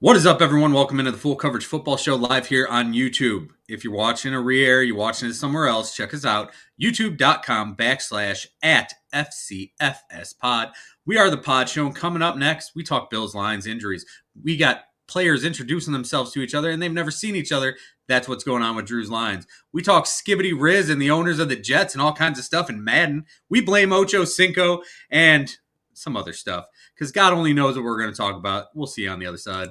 What is up, everyone? Welcome into the Full Coverage Football Show live here on YouTube. If you're watching a re-air, you're watching it somewhere else, check us out. YouTube.com/@FCFS Pod. We are the Pod Show, and coming up next, we talk Bills, Lions, injuries. We got players introducing themselves to each other, and they've never seen each other. That's what's going on with Drew's Lions. We talk Skibbity Riz and the owners of the Jets and all kinds of stuff in Madden. We blame Ocho Cinco and some other stuff because God only knows what we're going to talk about. We'll see you on the other side.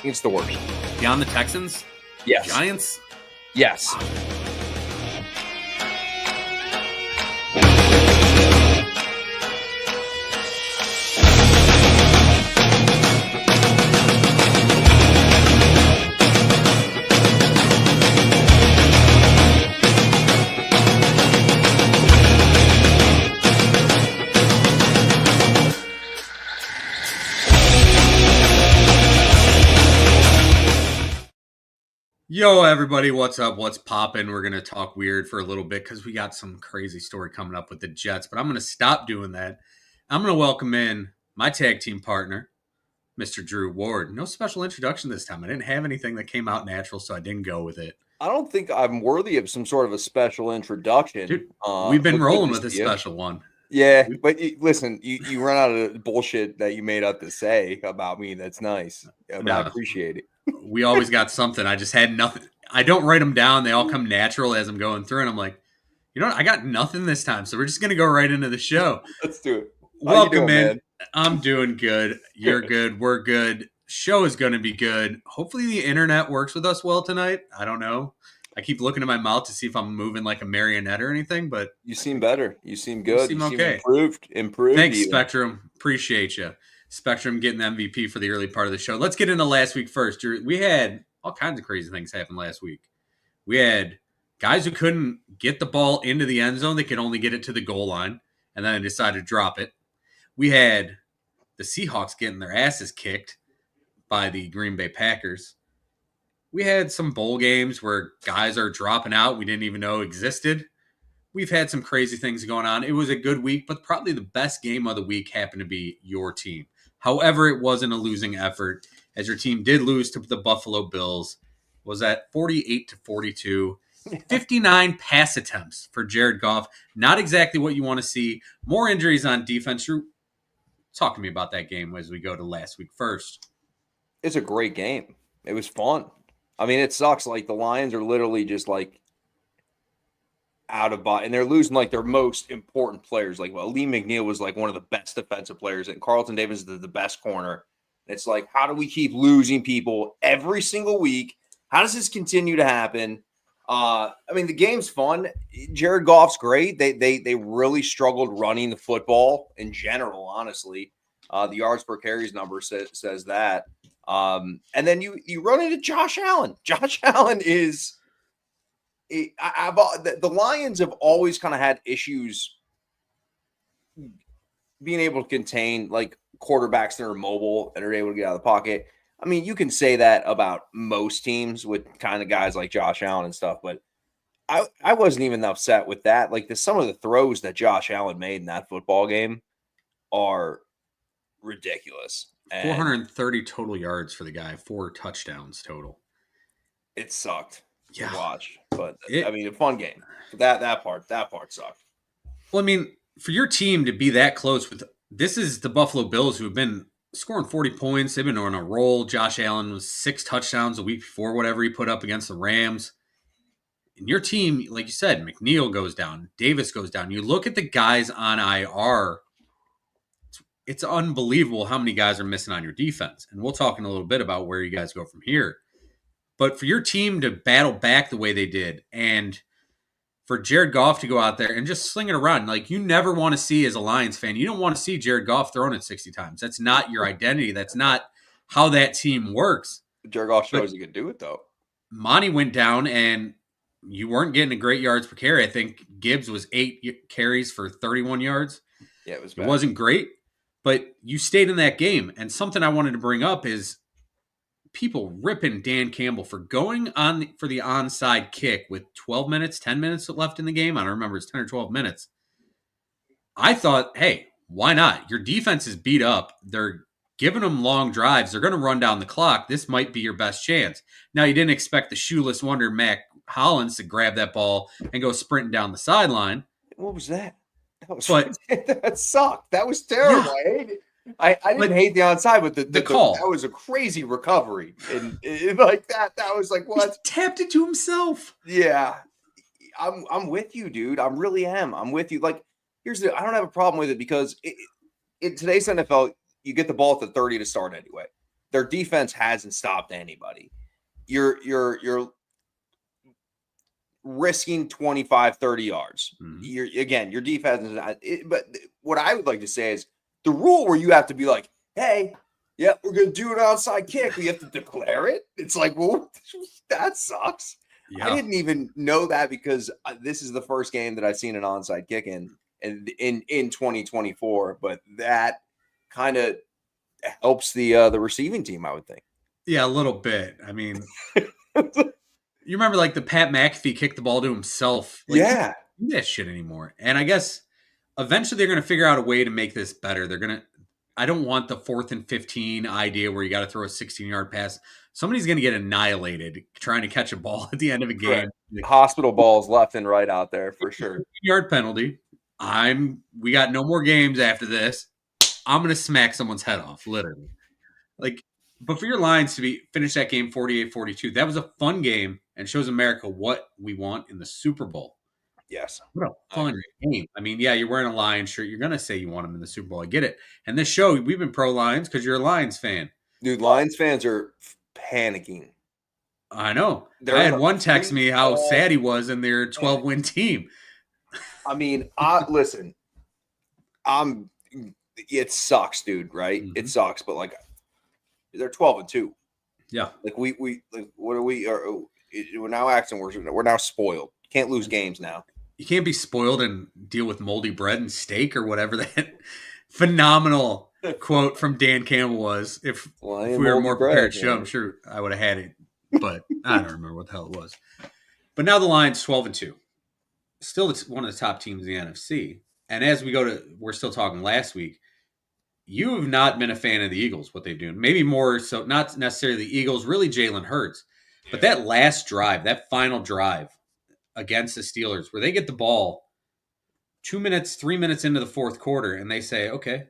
It's the worst. Beyond the Texans? Yes. Giants? Yes. Yo, everybody, what's up? What's poppin'? We're going to talk weird for a little bit because we got some crazy story coming up with the Jets, but I'm going to stop doing that. I'm going to welcome in my tag team partner, Mr. Drew Ward. No special introduction this time. I didn't have anything that came out natural, so I didn't go with it. I don't think I'm worthy of some sort of a special introduction. Dude, we've been rolling with a special one. Yeah, but listen, you run out of bullshit that you made up to say about me. That's nice. No. I appreciate it. We always got something. I just had nothing. I don't write them down. They all come natural as I'm going through, and I'm like, you know what? I got nothing this time, so we're just going to go right into the show. Let's do it. Welcome in. Man? I'm doing good. You're good. We're good. Show is going to be good. Hopefully the internet works with us well tonight. I don't know. I keep looking at my mouth to see if I'm moving like a marionette or anything, but you seem better. You seem good. You seem okay. Improved. Thanks, even. Spectrum. Appreciate you. Spectrum getting the MVP for the early part of the show. Let's get into last week first. We had all kinds of crazy things happen last week. We had guys who couldn't get the ball into the end zone. They could only get it to the goal line, and then they decided to drop it. We had the Seahawks getting their asses kicked by the Green Bay Packers. We had some bowl games where guys are dropping out we didn't even know existed. We've had some crazy things going on. It was a good week, but probably the best game of the week happened to be your team. However, it wasn't a losing effort, as your team did lose to the Buffalo Bills. Was at 48-42. 59 pass attempts for Jared Goff. Not exactly what you want to see. More injuries on defense. Drew, talk to me about that game as we go to last week first. It's a great game. It was fun. I mean, it sucks. Like, the Lions are literally just, like, out of body, and they're losing like their most important players. Like, well, Lee McNeil was like one of the best defensive players, and Carlton Davis is the best corner. It's like, how do we keep losing people every single week? How does this continue to happen? I mean, the game's fun. Jared Goff's great. They really struggled running the football in general, honestly. The yards per carries number says that. And then you run into Josh Allen. Josh Allen is. The Lions have always kind of had issues being able to contain like quarterbacks that are mobile and are able to get out of the pocket. I mean, you can say that about most teams with kind of guys like Josh Allen and stuff, but I wasn't even upset with that. Like, some of the throws that Josh Allen made in that football game are ridiculous. 430 total yards for the guy, 4 touchdowns total. It sucked. To watch, but I mean, a fun game. That part sucked. Well, I mean, for your team to be that close with this is the Buffalo Bills, who have been scoring 40 points. They've been on a roll. Josh Allen was 6 touchdowns a week before, whatever he put up against the Rams. And your team, like you said, McNeil goes down, Davis goes down. You look at the guys on IR. It's unbelievable how many guys are missing on your defense, and we'll talk in a little bit about where you guys go from here. But for your team to battle back the way they did, and for Jared Goff to go out there and just sling it around, like, you never want to see as a Lions fan, you don't want to see Jared Goff thrown it 60 times. That's not your identity. That's not how that team works. Jared Goff shows he can do it, though. Monty went down, and you weren't getting a great yards per carry. I think Gibbs was 8 carries for 31 yards. Yeah, it was bad. It wasn't great. But you stayed in that game. And something I wanted to bring up is people ripping Dan Campbell for going on for the onside kick with 12 minutes, 10 minutes left in the game. I don't remember, it's 10 or 12 minutes. I thought, hey, why not? Your defense is beat up. They're giving them long drives. They're going to run down the clock. This might be your best chance. Now, you didn't expect the shoeless wonder Mac Hollins to grab that ball and go sprinting down the sideline. What was that? But That sucked. That was terrible. Yeah. I hate it. I didn't hate the onside, but the call. That was a crazy recovery. And like that was like, what? He tapped it to himself. Yeah. I'm with you, dude. I really am. I'm with you. Like, I don't have a problem with it because in today's NFL, you get the ball at the 30 to start anyway. Their defense hasn't stopped anybody. You're risking 25, 30 yards. Mm-hmm. Your defense is not, but what I would like to say is the rule where you have to be like, hey, yeah, we're going to do an onside kick. We have to declare it. It's like, well, that sucks. Yeah. I didn't even know that because this is the first game that I've seen an onside kick in 2024, but that kind of helps the receiving team, I would think. Yeah, a little bit. I mean, you remember like the Pat McAfee kicked the ball to himself. Like, yeah. Do that shit anymore. And I guess eventually they're going to figure out a way to make this better. I don't want the 4th and 15 idea where you got to throw a 16-yard pass. Somebody's going to get annihilated trying to catch a ball at the end of a game. Right. Hospital balls left and right out there for sure. Yard penalty. We got no more games after this. I'm going to smack someone's head off, literally. Like, but for your Lions to finish that game 48-42, that was a fun game and shows America what we want in the Super Bowl. Yes. What a fun game. I mean, yeah, you're wearing a Lions shirt. You're going to say you want them in the Super Bowl. I get it. And this show, we've been pro-Lions because you're a Lions fan. Dude, Lions fans are panicking. I know. I had one text me how sad he was in their 12-win team. I mean, listen, it sucks, dude, right? Mm-hmm. It sucks, but like they're 12-2. Yeah. Like we like, what are we? We're now acting. We're now spoiled. Can't lose games now. You can't be spoiled and deal with moldy bread and steak or whatever that phenomenal quote from Dan Campbell was. If we were more prepared show, I'm sure I would have had it, but I don't remember what the hell it was. But now the Lions 12-2. Still one of the top teams in the NFC. And as we're still talking last week, you have not been a fan of the Eagles, what they've done. Maybe more so, not necessarily the Eagles, really Jalen Hurts. But that last drive, that final drive against the Steelers, where they get the ball 2 minutes, 3 minutes into the fourth quarter, and they say, okay,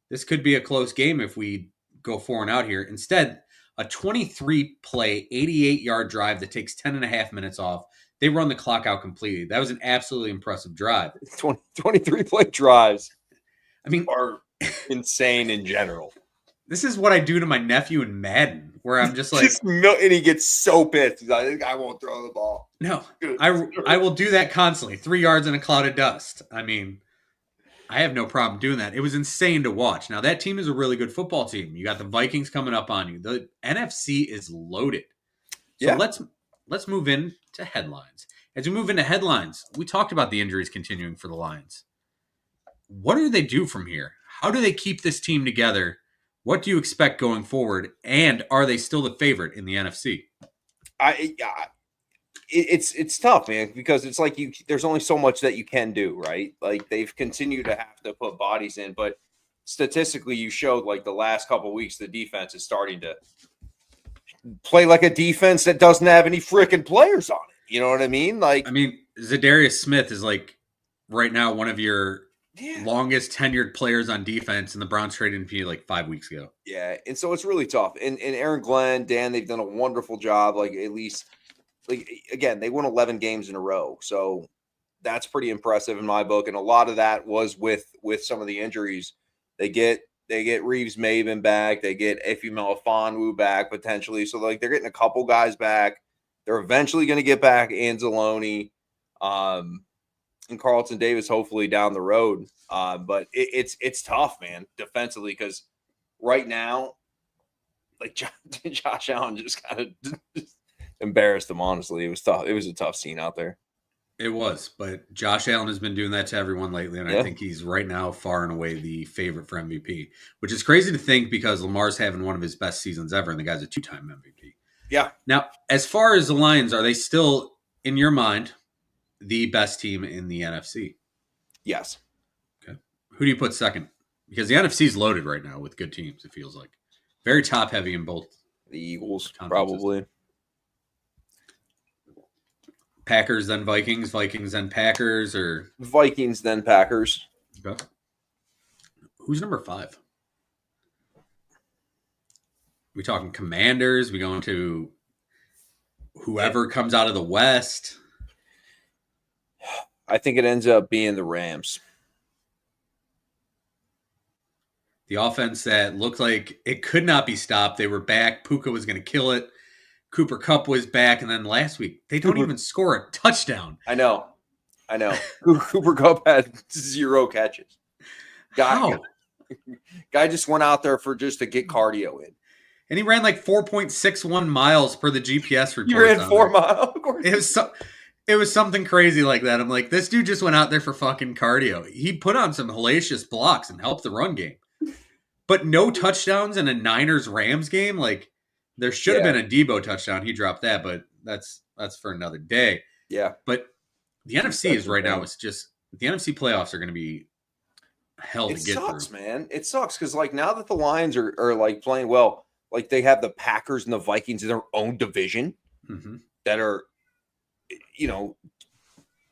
this could be a close game if we go 4-and-out here. Instead, a 23-play, 88-yard drive that takes 10.5 minutes off. They run the clock out completely. That was an absolutely impressive drive. 23-play drives, I mean, are insane in general. This is what I do to my nephew in Madden, where I'm just like, and he gets so pissed. He's like, I won't throw the ball. No, I will do that constantly. 3 yards in a cloud of dust. I mean, I have no problem doing that. It was insane to watch. Now, that team is a really good football team. You got the Vikings coming up on you. The NFC is loaded. So let's move into headlines. As we move into headlines, we talked about the injuries continuing for the Lions. What do they do from here? How do they keep this team together? What do you expect going forward? And are they still the favorite in the NFC? It's tough, man, because it's like there's only so much that you can do, right? Like they've continued to have to put bodies in, but statistically you showed like the last couple of weeks the defense is starting to play like a defense that doesn't have any freaking players on it. You know what I mean? Like, Zadarius Smith is like right now one of your longest tenured players on defense, and the Browns traded him to you like 5 weeks ago. Yeah, and so it's really tough. And Aaron Glenn, Dan, they've done a wonderful job. Like at least, like again, they won 11 games in a row, so that's pretty impressive in my book. And a lot of that was with some of the injuries. They get Reeves Maven back. They get Ifeanyi Melifonwu back potentially. So like they're getting a couple guys back. They're eventually going to get back Anzalone. And Carlton Davis, hopefully down the road. But it's tough, man, defensively, because right now, like Josh Allen just kind of embarrassed them. Honestly, it was tough. It was a tough scene out there. It was, but Josh Allen has been doing that to everyone lately, and I Yeah. think he's right now far and away the favorite for MVP, which is crazy to think because Lamar's having one of his best seasons ever, and the guy's a two-time MVP. Yeah. Now, as far as the Lions, are they still, in your mind, the best team in the NFC? Yes. Okay. Who do you put second? Because the NFC is loaded right now with good teams, it feels like. Very top-heavy in both The Eagles, conferences. probably. Packers, then Vikings, Vikings, then Packers, or... Vikings, then Packers. Okay. Who's number 5? We talking Commanders? We going to whoever comes out of the West? I think it ends up being the Rams. The offense that looked like it could not be stopped. They were back. Puka was going to kill it. Cooper Kupp was back. And then last week, they don't even score a touchdown. I know. Cooper Kupp had 0 catches. How? Guy just went out there to get cardio in. And he ran like 4.61 miles per the GPS report. He ran 4 miles. It was something crazy like that. I'm like, this dude just went out there for fucking cardio. He put on some hellacious blocks and helped the run game. But no touchdowns in a Niners-Rams game? Like, there should have been a Debo touchdown. He dropped that, but that's for another day. Yeah. But the NFC is right now, it's just, the NFC playoffs are going to be hell to get through. It sucks, man. It sucks because, like, now that the Lions are like, playing well, like, they have the Packers and the Vikings in their own division that are,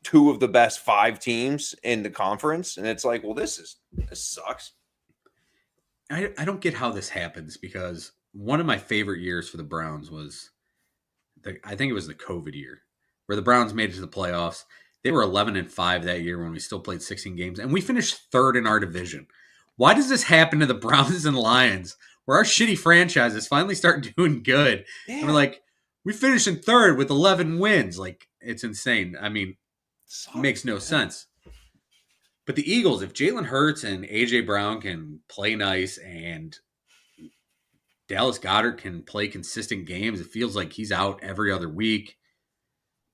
2 of the best 5 teams in the conference. And it's like, well, this sucks. I don't get how this happens because one of my favorite years for the Browns was, I think it was the COVID year, where the Browns made it to the playoffs. They were 11-5 that year when we still played 16 games, and we finished 3rd in our division. Why does this happen to the Browns and Lions, where our shitty franchises finally start doing good? Yeah. And we're like, we finished in 3rd with 11 wins. Like, it's insane. I mean, it makes no sense. But the Eagles, if Jalen Hurts and A.J. Brown can play nice and Dallas Goedert can play consistent games, it feels like he's out every other week.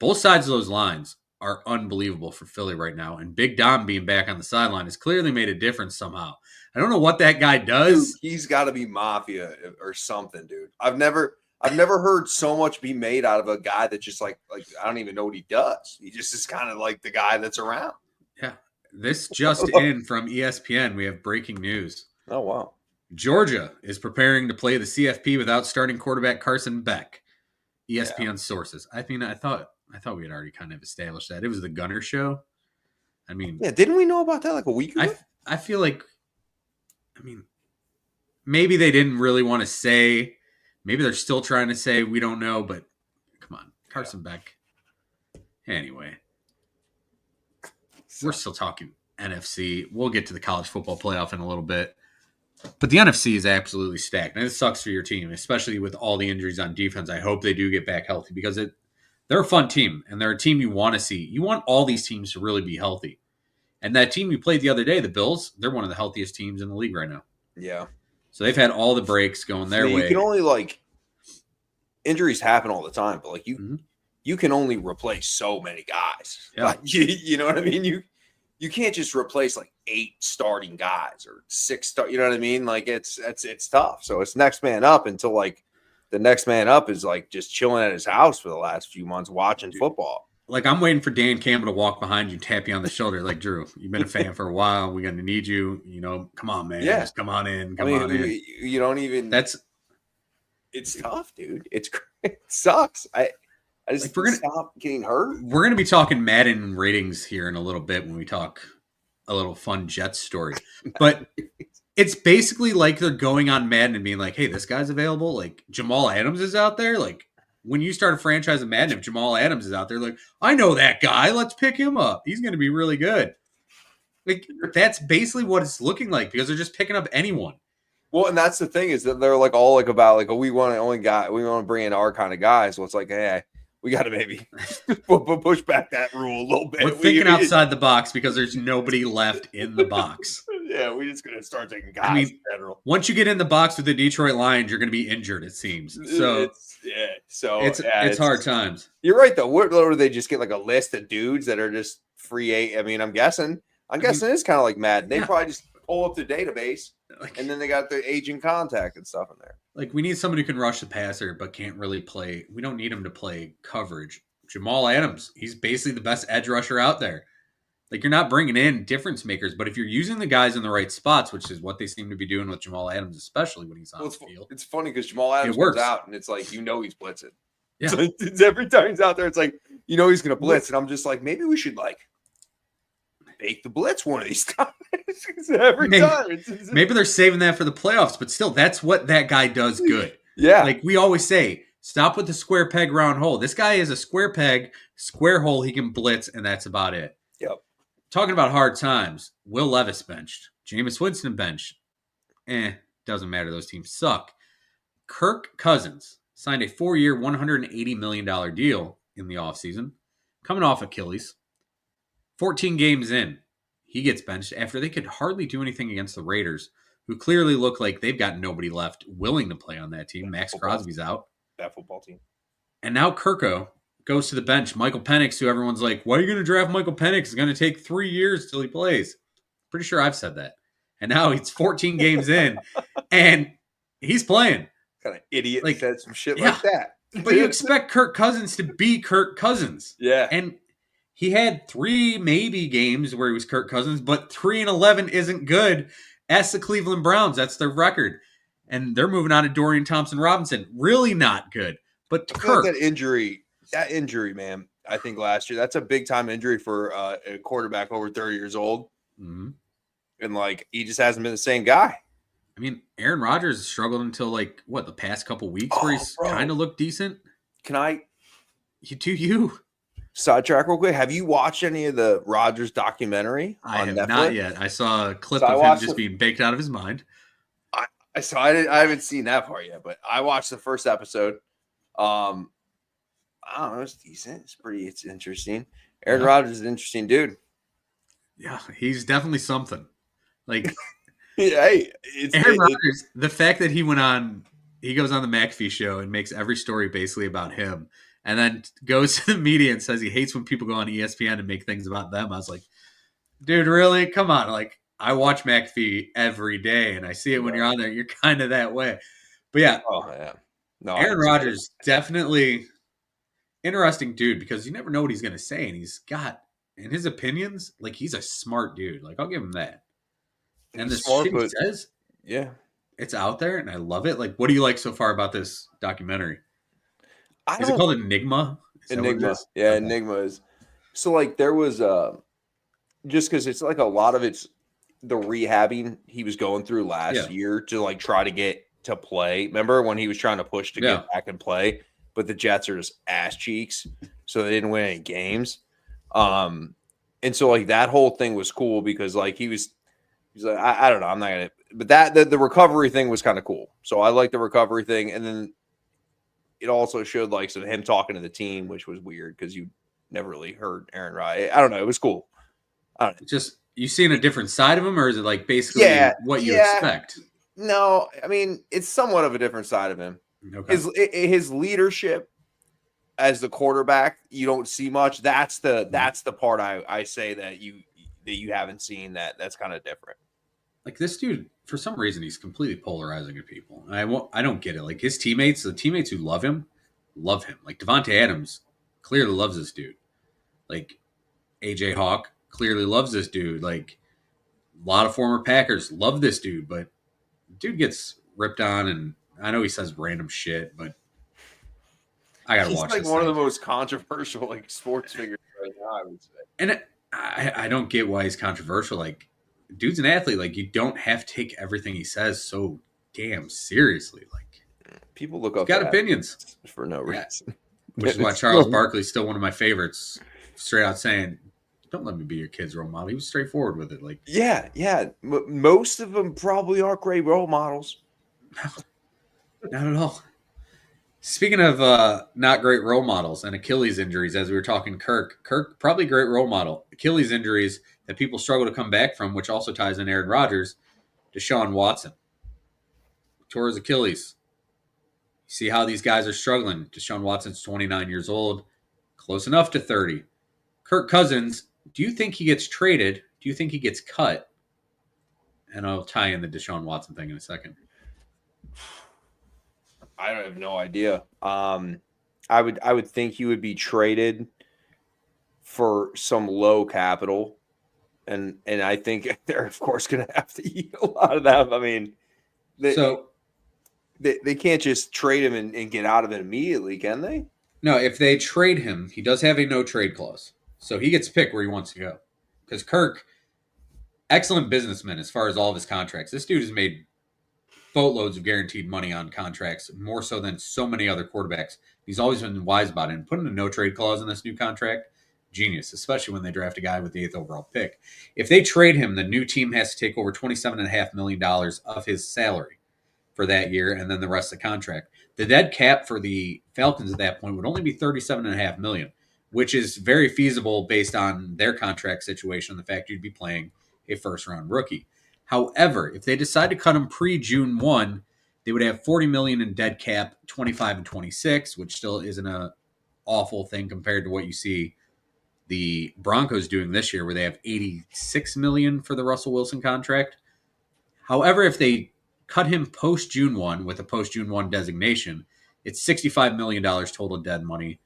Both sides of those lines are unbelievable for Philly right now. And Big Dom being back on the sideline has clearly made a difference somehow. I don't know what that guy does. Dude, he's got to be mafia or something, dude. I've never heard so much be made out of a guy that just like I don't even know what he does. He just is kind of like the guy that's around. Yeah. This just in from ESPN. We have breaking news. Oh, wow. Georgia is preparing to play the CFP without starting quarterback Carson Beck. ESPN sources. I mean, I thought we had already kind of established that. It was the Gunner show. I mean, yeah, didn't we know about that like a week ago? I feel like, I mean, maybe they didn't really want to say. Maybe they're still trying to say, we don't know, but come on, Carson Beck. Anyway, we're still talking NFC. We'll get to the college football playoff in a little bit. But the NFC is absolutely stacked. And it sucks for your team, especially with all the injuries on defense. I hope they do get back healthy because they're a fun team, and they're a team you want to see. You want all these teams to really be healthy. And that team you played the other day, the Bills, they're one of the healthiest teams in the league right now. Yeah. So they've had all the breaks going their way. You can only, injuries happen all the time, but, you can only replace so many guys. Yeah. Like, you know what I mean? You can't just replace 8 starting guys or 6 you know what I mean? Like it's tough. So it's next man up until the next man up is just chilling at his house for the last few months watching football. I'm waiting for Dan Campbell to walk behind you and tap you on the shoulder. Like, Drew, you've been a fan for a while. We're going to need you. Come on, man. Yeah. Just come on in. Come on in. You don't even. It's tough, dude. It sucks. I just we're gonna stop getting hurt. We're going to be talking Madden ratings here in a little bit when we talk a little fun Jets story. But it's basically like they're going on Madden and being like, hey, this guy's available. Like, Jamal Adams is out there. Like, when you start a franchise of Madden, if Jamal Adams is out there, like, I know that guy. Let's pick him up. He's going to be really good. Like, that's basically what it's looking like because they're just picking up anyone. Well, and that's the thing is that they're all about we want to bring in our kind of guys. So it's hey, we got to maybe push back that rule a little bit. We're thinking outside the box because there's nobody left in the box. Yeah, we're just going to start taking guys in general. Once you get in the box with the Detroit Lions, you're going to be injured, it seems. So So yeah, it's hard times. You're right though. What do they just get like a list of dudes that are just free? I mean, I'm guessing it's kind of like Madden. They probably just pull up the database and then they got their agent contact and stuff in there. Like we need somebody who can rush the passer but can't really play. We don't need him to play coverage. Jamal Adams, he's basically the best edge rusher out there. Like you're not bringing in difference makers, but if you're using the guys in the right spots, which is what they seem to be doing with Jamal Adams, especially when he's on the field. It's funny because Jamal Adams comes out and it's like he's blitzing. Yeah, it's every time he's out there, it's like he's going to blitz, and I'm just like maybe we should like fake the blitz one of these times. Maybe they're saving that for the playoffs, but still, that's what that guy does good. Yeah, like we always say, stop with the square peg round hole. This guy is a square peg, square hole. He can blitz, and that's about it. Yep. Talking about hard times, Will Levis benched, Jameis Winston benched. Doesn't matter. Those teams suck. Kirk Cousins signed a 4-year, $180 million deal in the offseason, coming off Achilles. 14 games in, he gets benched after they could hardly do anything against the Raiders, who clearly look like they've got nobody left willing to play on that team. Max Crosby's out. That football team. And now Kirko goes to the bench. Michael Penix, who everyone's like, why are you going to draft Michael Penix? It's going to take 3 years till he plays. Pretty sure I've said that. And now he's 14 games in, and he's playing. Kind of idiot said some shit like that. But you expect Kirk Cousins to be Kirk Cousins. Yeah. And he had 3 maybe games where he was Kirk Cousins, but 3-11 isn't good. Ask the Cleveland Browns. That's their record. And they're moving on to Dorian Thompson-Robinson. Really not good. But Kirk. That injury, man, I think last year, that's a big-time injury for a quarterback over 30 years old. Mm-hmm. And, he just hasn't been the same guy. I mean, Aaron Rodgers struggled until, the past couple weeks where he's kind of looked decent. Can I? You. Sidetrack real quick. Have you watched any of the Rodgers documentary on Netflix? Not yet. I saw a clip of him just being baked out of his mind. I haven't seen that part yet, but I watched the first episode. I don't know. It's decent. It's interesting. Aaron Rodgers is an interesting dude. Yeah, he's definitely something. Aaron Rodgers, the fact that he goes on the McAfee show and makes every story basically about him, and then goes to the media and says he hates when people go on ESPN and make things about them. I was like, dude, really? Come on. I watch McAfee every day, and I see it when you're on there. You're kind of that way. But yeah. Oh, yeah. No, Aaron Rodgers, definitely interesting dude because you never know what he's going to say. And he's got, in his opinions, he's a smart dude. I'll give him that. And the shit he says, yeah, it's out there, and I love it. What do you like so far about this documentary? Is it called Enigma? Enigma. Yeah, Enigma is. So, there was just because it's a lot of it's the rehabbing he was going through last year to try to get to play. Remember when he was trying to push to get back and play, but the Jets are just ass cheeks, so they didn't win any games. And so that whole thing was cool because he's like, I don't know, I'm not gonna, but the recovery thing was kind of cool. So I like the recovery thing, and then it also showed some him talking to the team, which was weird because you never really heard Aaron Rodgers. I don't know, it was cool. I don't know. Just you seeing a different side of him, or is it basically what you expect? No, I mean it's somewhat of a different side of him. Okay. His leadership as the quarterback, you don't see much. That's the part I say that you haven't seen that's kind of different. This dude, for some reason, he's completely polarizing to people. And I don't get it. His teammates, the teammates who love him. Devontae Adams clearly loves this dude. AJ Hawk clearly loves this dude. A lot of former Packers love this dude, but dude gets ripped on, and I know he says random shit, but I gotta watch this. He's one of the most controversial sports figures right now, I would say. And I don't get why he's controversial. Dude's an athlete. You don't have to take everything he says so damn seriously. People look up. Got opinions for no reason, which is why Charles Barkley's still one of my favorites. Straight out saying, "Don't let me be your kid's role model." He was straightforward with it. Yeah. Most of them probably aren't great role models. Not at all. Speaking of not great role models and Achilles injuries, as we were talking, Kirk probably a great role model. Achilles injuries that people struggle to come back from, which also ties in Aaron Rodgers, Deshaun Watson tore his Achilles. see how these guys are struggling. Deshaun Watson's 29 years old, close enough to 30. Kirk Cousins, do you think he gets traded? Do you think he gets cut? And I'll tie in the Deshaun Watson thing in a second. I have no idea. I would think he would be traded for some low capital, and I think they're of course going to have to eat a lot of that. I mean, they can't just trade him and get out of it immediately, can they? No, if they trade him, he does have a no trade clause, so he gets to pick where he wants to go. Because Kirk, excellent businessman as far as all of his contracts. This dude has made boatloads of guaranteed money on contracts, more so than so many other quarterbacks. He's always been wise about it. And putting a no trade clause in this new contract, genius, especially when they draft a guy with the 8th overall pick. If they trade him, the new team has to take over $27.5 million of his salary for that year and then the rest of the contract. The dead cap for the Falcons at that point would only be $37.5 million, which is very feasible based on their contract situation, the fact you'd be playing a first round rookie. However, if they decide to cut him pre-June 1, they would have $40 million in dead cap, 25 and 26, which still isn't an awful thing compared to what you see the Broncos doing this year, where they have $86 million for the Russell Wilson contract. However, if they cut him post-June 1 with a post-June 1 designation, it's $65 million total dead money,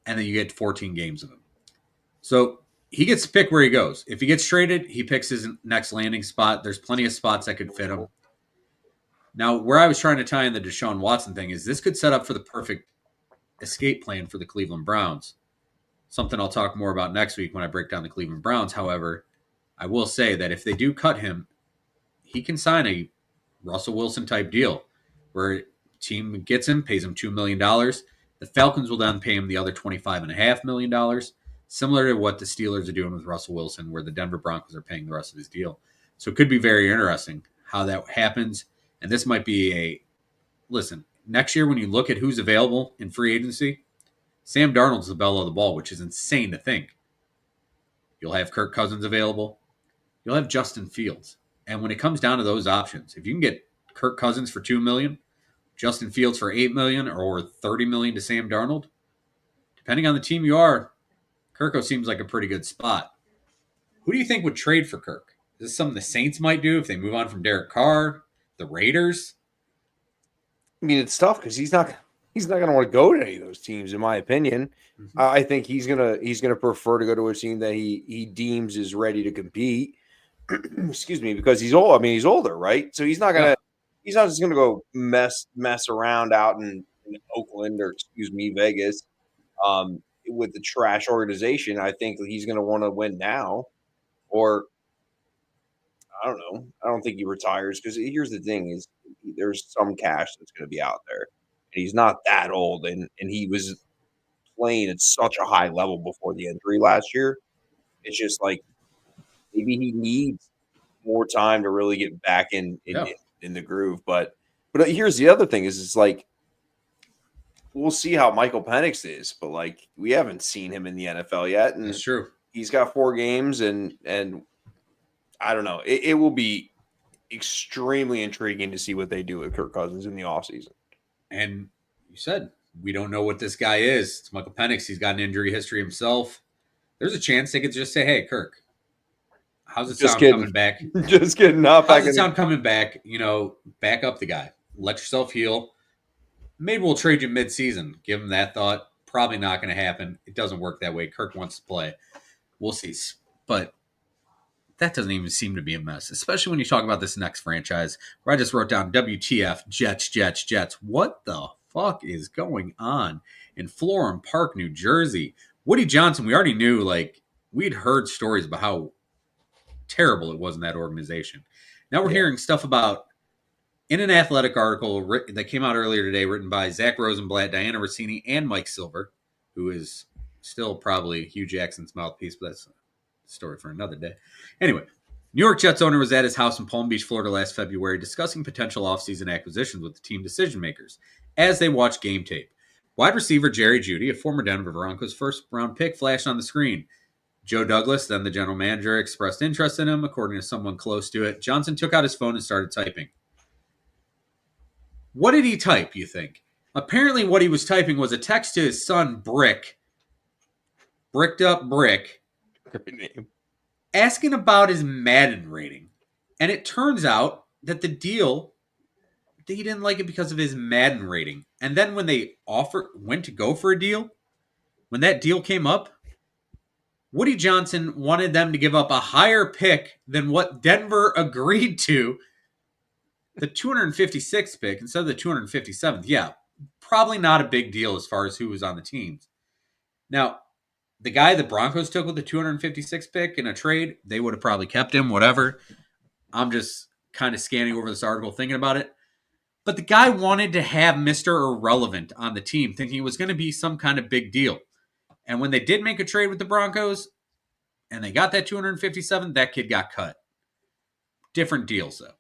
and then you get 14 games of him. So he gets to pick where he goes. If he gets traded, he picks his next landing spot. There's plenty of spots that could fit him. Now, where I was trying to tie in the Deshaun Watson thing is this could set up for the perfect escape plan for the Cleveland Browns. Something I'll talk more about next week when I break down the Cleveland Browns. However, I will say that if they do cut him, he can sign a Russell Wilson type deal where a team gets him, pays him $2 million. The Falcons will then pay him the other $25.5 million, similar to what the Steelers are doing with Russell Wilson, where the Denver Broncos are paying the rest of his deal. So it could be very interesting how that happens. And this might be listen, next year when you look at who's available in free agency, Sam Darnold's the belle of the ball, which is insane to think. You'll have Kirk Cousins available. You'll have Justin Fields. And when it comes down to those options, if you can get Kirk Cousins for $2 million, Justin Fields for $8 million, or $30 million to Sam Darnold, depending on the team you are, Kirko seems like a pretty good spot. Who do you think would trade for Kirk? Is this something the Saints might do if they move on from Derek Carr? The Raiders? I mean, it's tough because he's not going to want to go to any of those teams, in my opinion. Mm-hmm. I think he's gonna prefer to go to a team that he deems is ready to compete. Excuse me, because he's old. I mean, he's older, right? So he's not just gonna go mess around out in Oakland or Vegas with the trash organization. I think he's gonna want to win now, or I don't know. I don't think he retires because here's the thing: is there's some cash that's going to be out there, and he's not that old, and he was playing at such a high level before the injury last year. It's just like maybe he needs more time to really get back in the groove. But here's the other thing: is it's like we'll see how Michael Penix is, but like we haven't seen him in the NFL yet, and that's true. He's got 4 games, and I don't know. It will be extremely intriguing to see what they do with Kirk Cousins in the offseason. And you said we don't know what this guy is. It's Michael Penix. He's got an injury history himself. There's a chance they could just say, hey, Kirk, how's it sound coming back? Just kidding. How's it sound coming back? Back up the guy. Let yourself heal. Maybe we'll trade you mid-season. Give him that thought. Probably not going to happen. It doesn't work that way. Kirk wants to play. We'll see. But that doesn't even seem to be a mess, especially when you talk about this next franchise where I just wrote down WTF, Jets. What the fuck is going on in Florham Park, New Jersey? Woody Johnson, we already knew, we'd heard stories about how terrible it was in that organization. Now we're hearing stuff about, in an Athletic article that came out earlier today, written by Zach Rosenblatt, Diana Rossini, and Mike Silver, who is still probably Hugh Jackson's mouthpiece, but that's story for another day. Anyway, New York Jets owner was at his house in Palm Beach, Florida last February discussing potential offseason acquisitions with the team decision makers as they watched game tape. Wide receiver Jerry Jeudy, a former Denver Broncos first-round pick, flashed on the screen. Joe Douglas, then the general manager, expressed interest in him, according to someone close to it. Johnson took out his phone and started typing. What did he type, you think? Apparently what he was typing was a text to his son, Bricked Up Brick, Great name. asking about his Madden rating. And it turns out that the deal, he didn't like it because of his Madden rating. And then when they went to go for a deal, when that deal came up, Woody Johnson wanted them to give up a higher pick than what Denver agreed to. The 256th pick instead of the 257th. Yeah, probably not a big deal as far as who was on the teams. Now, the guy the Broncos took with the 256th pick in a trade, they would have probably kept him, whatever. I'm just kind of scanning over this article thinking about it. But the guy wanted to have Mr. Irrelevant on the team, thinking it was going to be some kind of big deal. And when they did make a trade with the Broncos and they got that 257, that kid got cut. Different deals, though.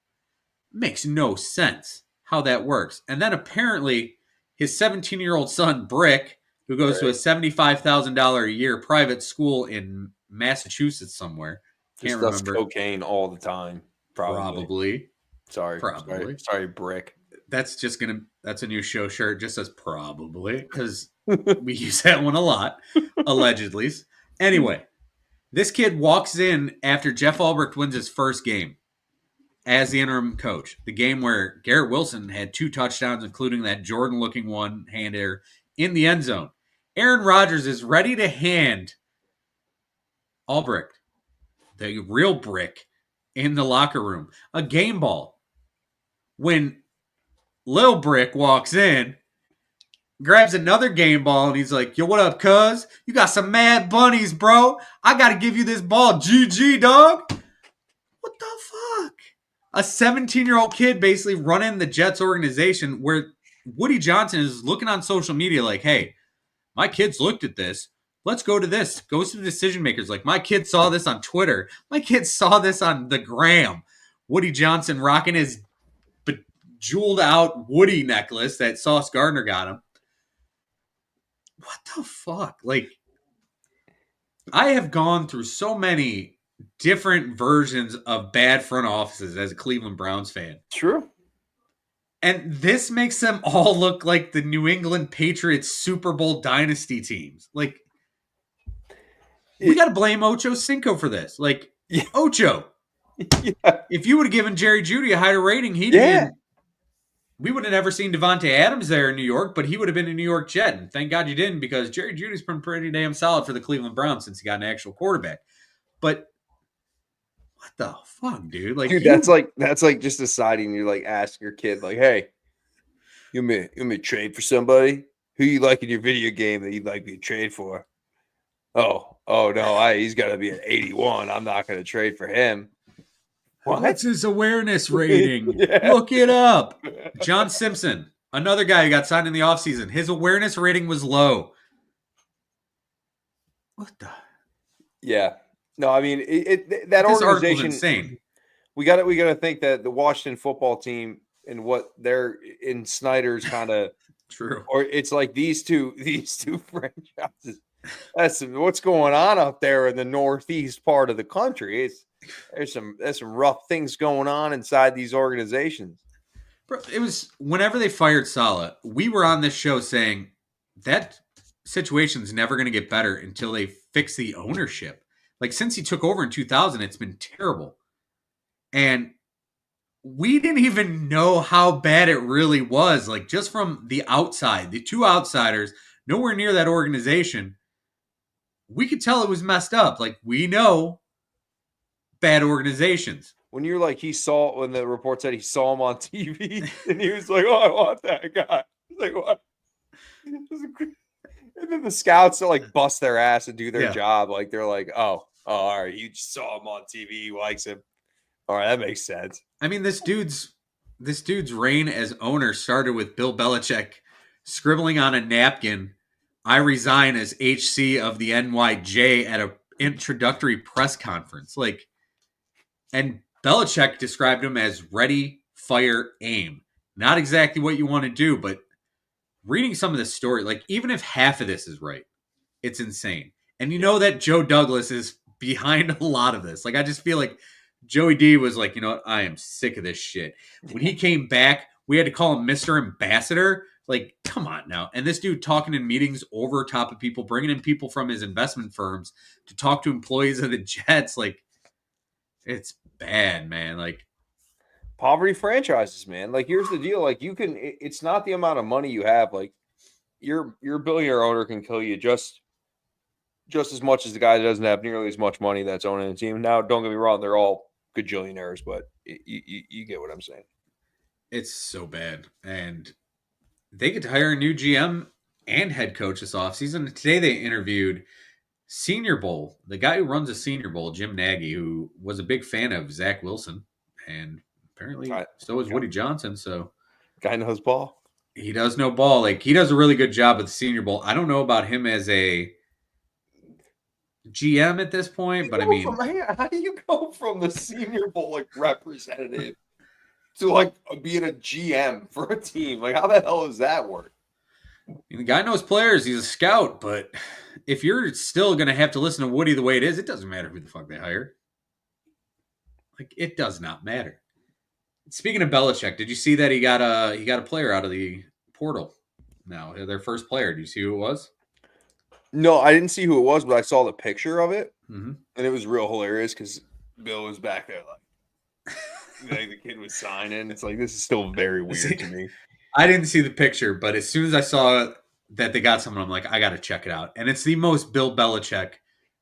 Makes no sense how that works. And then apparently his 17-year-old son, Brick, who goes to a $75,000 a year private school in Massachusetts somewhere. Can't remember. Cocaine all the time. Probably. Sorry, Brick. That's a new show shirt. Just says probably because we use that one a lot, allegedly. Anyway, this kid walks in after Jeff Albrecht wins his first game as the interim coach. The game where Garrett Wilson had 2 touchdowns, including that Jordan-looking one-hander in the end zone. Aaron Rodgers is ready to hand Albrecht, the real Brick, in the locker room, a game ball. When Lil Brick walks in, grabs another game ball, and he's like, yo, what up, cuz? You got some mad bunnies, bro. I got to give you this ball. GG, dog. What the fuck? A 17-year-old kid basically running the Jets organization where Woody Johnson is looking on social media like, hey, my kids looked at this. Let's go to this. Goes to the decision makers. Like, my kid saw this on Twitter. My kid saw this on the gram. Woody Johnson rocking his bejeweled out Woody necklace that Sauce Gardner got him. What the fuck? Like, I have gone through so many different versions of bad front offices as a Cleveland Browns fan. True. And this makes them all look like the New England Patriots Super Bowl dynasty teams. Like, we got to blame Ocho Cinco for this. Like, yeah. Ocho, if you would have given Jerry Jeudy a higher rating, he'd been. We would have never seen Devontae Adams there in New York, but he would have been a New York Jet. And thank God you didn't, because Jerry Jeudy's been pretty damn solid for the Cleveland Browns since he got an actual quarterback. But what the fuck, dude? Like, dude, that's like just deciding. You like ask your kid, like, "Hey, you may trade for somebody who you like in your video game that you'd like me to trade for." Oh no, he's got to be an 81. I'm not going to trade for him. What's his awareness rating? Yeah. Look it up. John Simpson, another guy who got signed in the offseason. His awareness rating was low. What the? Yeah. No, I mean that this organization insane. We got to think that the Washington football team and what they're in Snyder's kind of true, or it's like these two franchises. That's what's going on up there in the northeast part of the country. There's some rough things going on inside these organizations. Bro, it was whenever they fired Saleh, we were on this show saying that situation's never going to get better until they fix the ownership. Like, since he took over in 2000, it's been terrible. And we didn't even know how bad it really was. Like, just from the outside, the 2 outsiders, nowhere near that organization, we could tell it was messed up. Like, we know bad organizations. When you're like, when the report said he saw him on TV, and he was like, "Oh, I want that guy." He's like, what? And then the scouts are like bust their ass and do their job. Like, they're like, oh, all right, you just saw him on TV, he likes him. All right, that makes sense. I mean, this dude's reign as owner started with Bill Belichick scribbling on a napkin, "I resign as HC of the NYJ" at an introductory press conference. Like, and Belichick described him as ready, fire, aim. Not exactly what you want to do, but reading some of this story, like, even if half of this is right, it's insane. And you know that Joe Douglas is behind a lot of this. Like, I just feel like Joey D was like, you know what? I am sick of this shit. When he came back We had to call him Mr. Ambassador. Like, come on now. And this dude talking in meetings over top of people, bringing in people from his investment firms to talk to employees of the Jets. Like, it's bad, man. Like, poverty franchises, man. Like, here's the deal. Like, it's not the amount of money you have. Like, your billionaire owner can kill you just as much as the guy that doesn't have nearly as much money that's owning a team. Now, don't get me wrong, they're all gajillionaires, but you get what I'm saying. it's so bad. And they get to hire a new GM and head coach this offseason. Today they interviewed Senior Bowl, the guy who runs a Senior Bowl, Jim Nagy, who was a big fan of Zach Wilson. And apparently so is Woody Johnson. So guy knows ball. He does know ball. Like, he does a really good job at the Senior Bowl. I don't know about him as a GM at this point, but I mean, how do you go from the Senior Bowl like representative to like being a GM for a team? Like, how the hell does that work? The guy knows players. He's a scout, but if you're still going to have to listen to Woody the way it is, it doesn't matter who the fuck they hire. Like, it does not matter. Speaking of Belichick, did you see that he got a player out of the portal? Now, their first player. Do you see who it was? No, I didn't see who it was, but I saw the picture of it, mm-hmm. and it was real hilarious because Bill was back there like the kid was signing. It's like, this is still very weird to me. I didn't see the picture, but as soon as I saw that they got someone, I'm like, I got to check it out. And it's the most Bill Belichick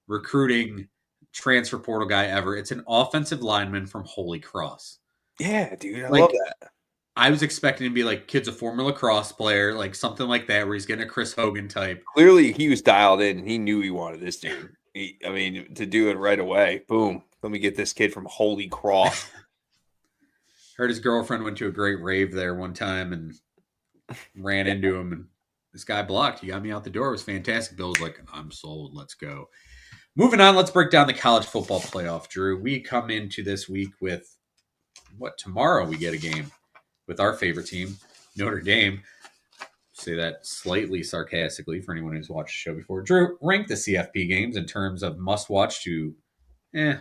recruiting transfer portal guy ever. It's an offensive lineman from Holy Cross. Yeah, dude, I love that. I was expecting to be like, kid's a former lacrosse player, like something like that, where he's getting a Chris Hogan type. Clearly, he was dialed in. And he knew he wanted this dude. To do it right away. Boom. Let me get this kid from Holy Cross. Heard his girlfriend went to a great rave there one time and ran into him, and this guy blocked. He got me out the door. It was fantastic. Bill was like, I'm sold. Let's go. Moving on, let's break down the college football playoff, Drew. We come into this week with tomorrow we get a game with our favorite team, Notre Dame. Say that slightly sarcastically for anyone who's watched the show before. Drew, rank the CFP games in terms of must-watch to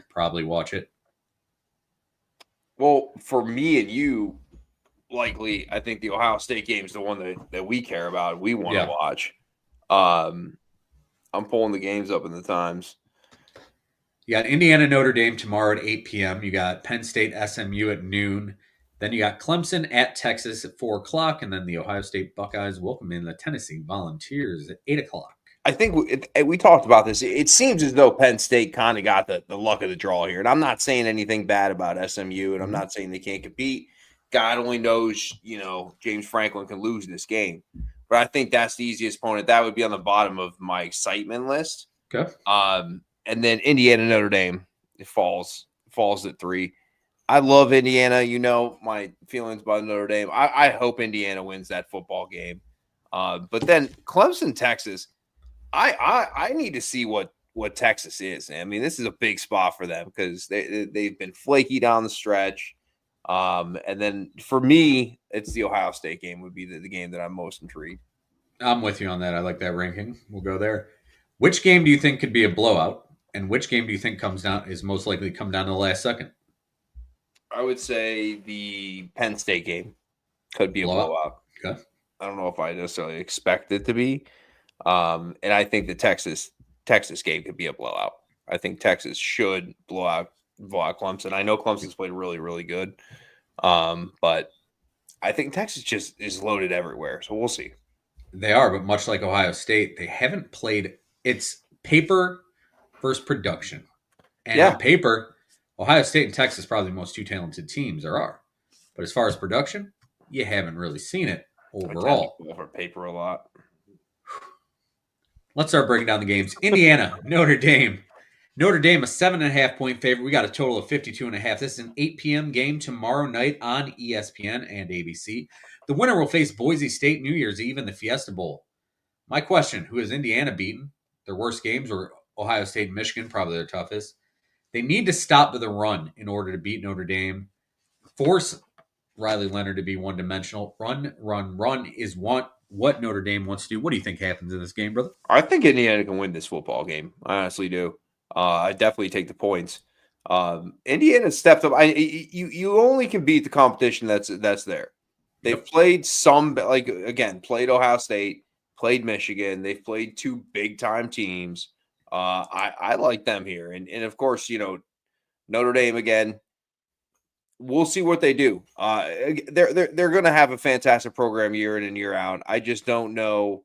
probably watch it. Well, for me and you, likely, I think the Ohio State game is the one that we care about. We want to watch. I'm pulling the games up in the times. You got Indiana Notre Dame tomorrow at 8 p.m. You got Penn State SMU at noon. Then you got Clemson at Texas at 4 o'clock. And then the Ohio State Buckeyes welcome in the Tennessee Volunteers at 8 o'clock. I think we talked about this. It seems as though Penn State kind of got the luck of the draw here. And I'm not saying anything bad about SMU, and I'm not saying they can't compete. God only knows, James Franklin can lose this game. But I think that's the easiest opponent. That would be on the bottom of my excitement list. Okay. And then Indiana Notre Dame, it falls at 3. I love Indiana. My feelings about Notre Dame. I hope Indiana wins that football game. But then Clemson, Texas, I need to see what Texas is. I mean, this is a big spot for them because they've been flaky down the stretch. And then for me, it's the Ohio State game would be the game that I'm most intrigued. I'm with you on that. I like that ranking. We'll go there. Which game do you think could be a blowout? And which game do you think is most likely to come down to the last second? I would say the Penn State game could be a blowout. Okay. I don't know if I necessarily expect it to be. And I think the Texas game could be a blowout. I think Texas should blow out Clemson. I know Clemson's played really, really good. But I think Texas just is loaded everywhere. So we'll see. They are, but much like Ohio State, they haven't played. It's paper versus production. And on paper, Ohio State and Texas are probably the most two talented teams there are. But as far as production, you haven't really seen it overall. Over paper a lot. Let's start breaking down the games. Indiana, Notre Dame. Notre Dame, a 7.5-point favorite. We got a total of 52.5. This is an 8 p.m. game tomorrow night on ESPN and ABC. The winner will face Boise State New Year's Eve in the Fiesta Bowl. My question, who has Indiana beaten? Their worst games were Ohio State and Michigan, probably their toughest. They need to stop the run in order to beat Notre Dame. Force Riley Leonard to be one-dimensional. Run is what Notre Dame wants to do. What do you think happens in this game, brother? I think Indiana can win this football game. I honestly do. I definitely take the points. Indiana stepped up. You only can beat the competition that's there. They've played some, like, again, played Ohio State, played Michigan. They've played two big-time teams. I like them here. And of course, Notre Dame again. We'll see what they do. They're going to have a fantastic program year in and year out. I just don't know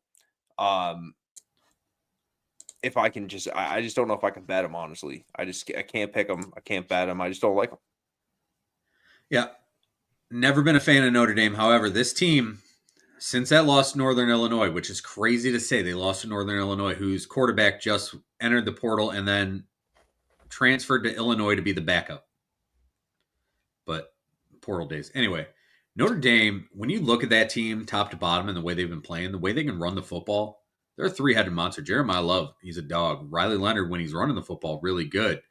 if I can I just don't know if I can bet them, honestly. I can't pick them. I can't bet them. I just don't like them. Yeah. Never been a fan of Notre Dame. However, this team, since that lost to Northern Illinois, which is crazy to say, they lost to Northern Illinois, whose quarterback just entered the portal and then transferred to Illinois to be the backup. But portal days. Anyway, Notre Dame, when you look at that team top to bottom and the way they've been playing, the way they can run the football, they're a three-headed monster. Jeremiah Love, he's a dog. Riley Leonard, when he's running the football, really good.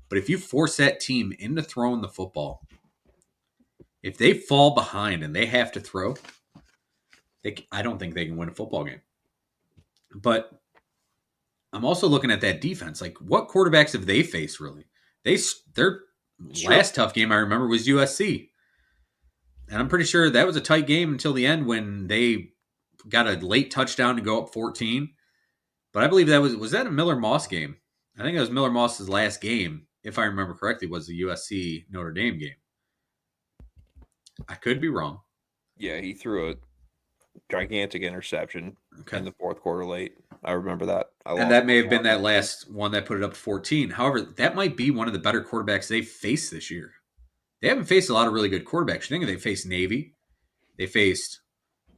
But if you force that team into throwing the football, if they fall behind and they have to throw, I don't think they can win a football game. But I'm also looking at that defense. Like, what quarterbacks have they faced, really? Their last tough game I remember was USC. And I'm pretty sure that was a tight game until the end when they got a late touchdown to go up 14. But I believe that was that a Miller Moss game? I think that was Miller Moss's last game, if I remember correctly, was the USC Notre Dame game. I could be wrong. Yeah, he threw a gigantic interception in the fourth quarter late. I remember that. And that may have been that last one that put it up 14. However, that might be one of the better quarterbacks they've faced this year. They haven't faced a lot of really good quarterbacks. You think they faced Navy. They faced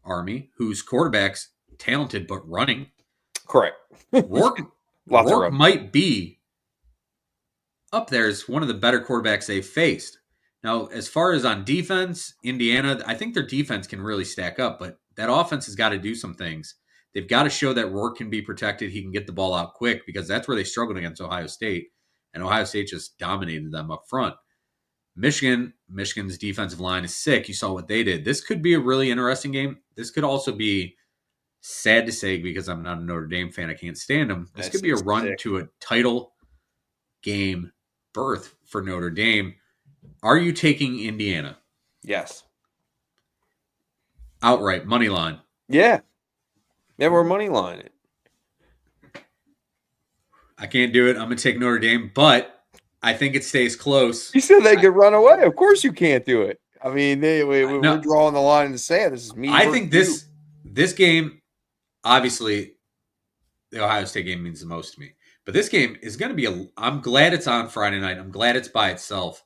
Army, whose quarterback's talented but running. Correct. Rourke might be up there as one of the better quarterbacks they've faced. Now, as far as on defense, Indiana, I think their defense can really stack up, but that offense has got to do some things. They've got to show that Rourke can be protected. He can get the ball out quick because that's where they struggled against Ohio State, and Ohio State just dominated them up front. Michigan's defensive line is sick. You saw what they did. This could be a really interesting game. This could also be sad to say because I'm not a Notre Dame fan. I can't stand them. This could be a run to a title game berth for Notre Dame. Are you taking Indiana? Yes. Outright, money line. Yeah. Yeah, we're money line it. I can't do it. I'm going to take Notre Dame, but I think it stays close. You said they could run away. Of course you can't do it. I mean, we're drawing the line in the sand. This is me. I think this game, obviously, the Ohio State game means the most to me. But this game is going to be I'm glad it's on Friday night. I'm glad it's by itself.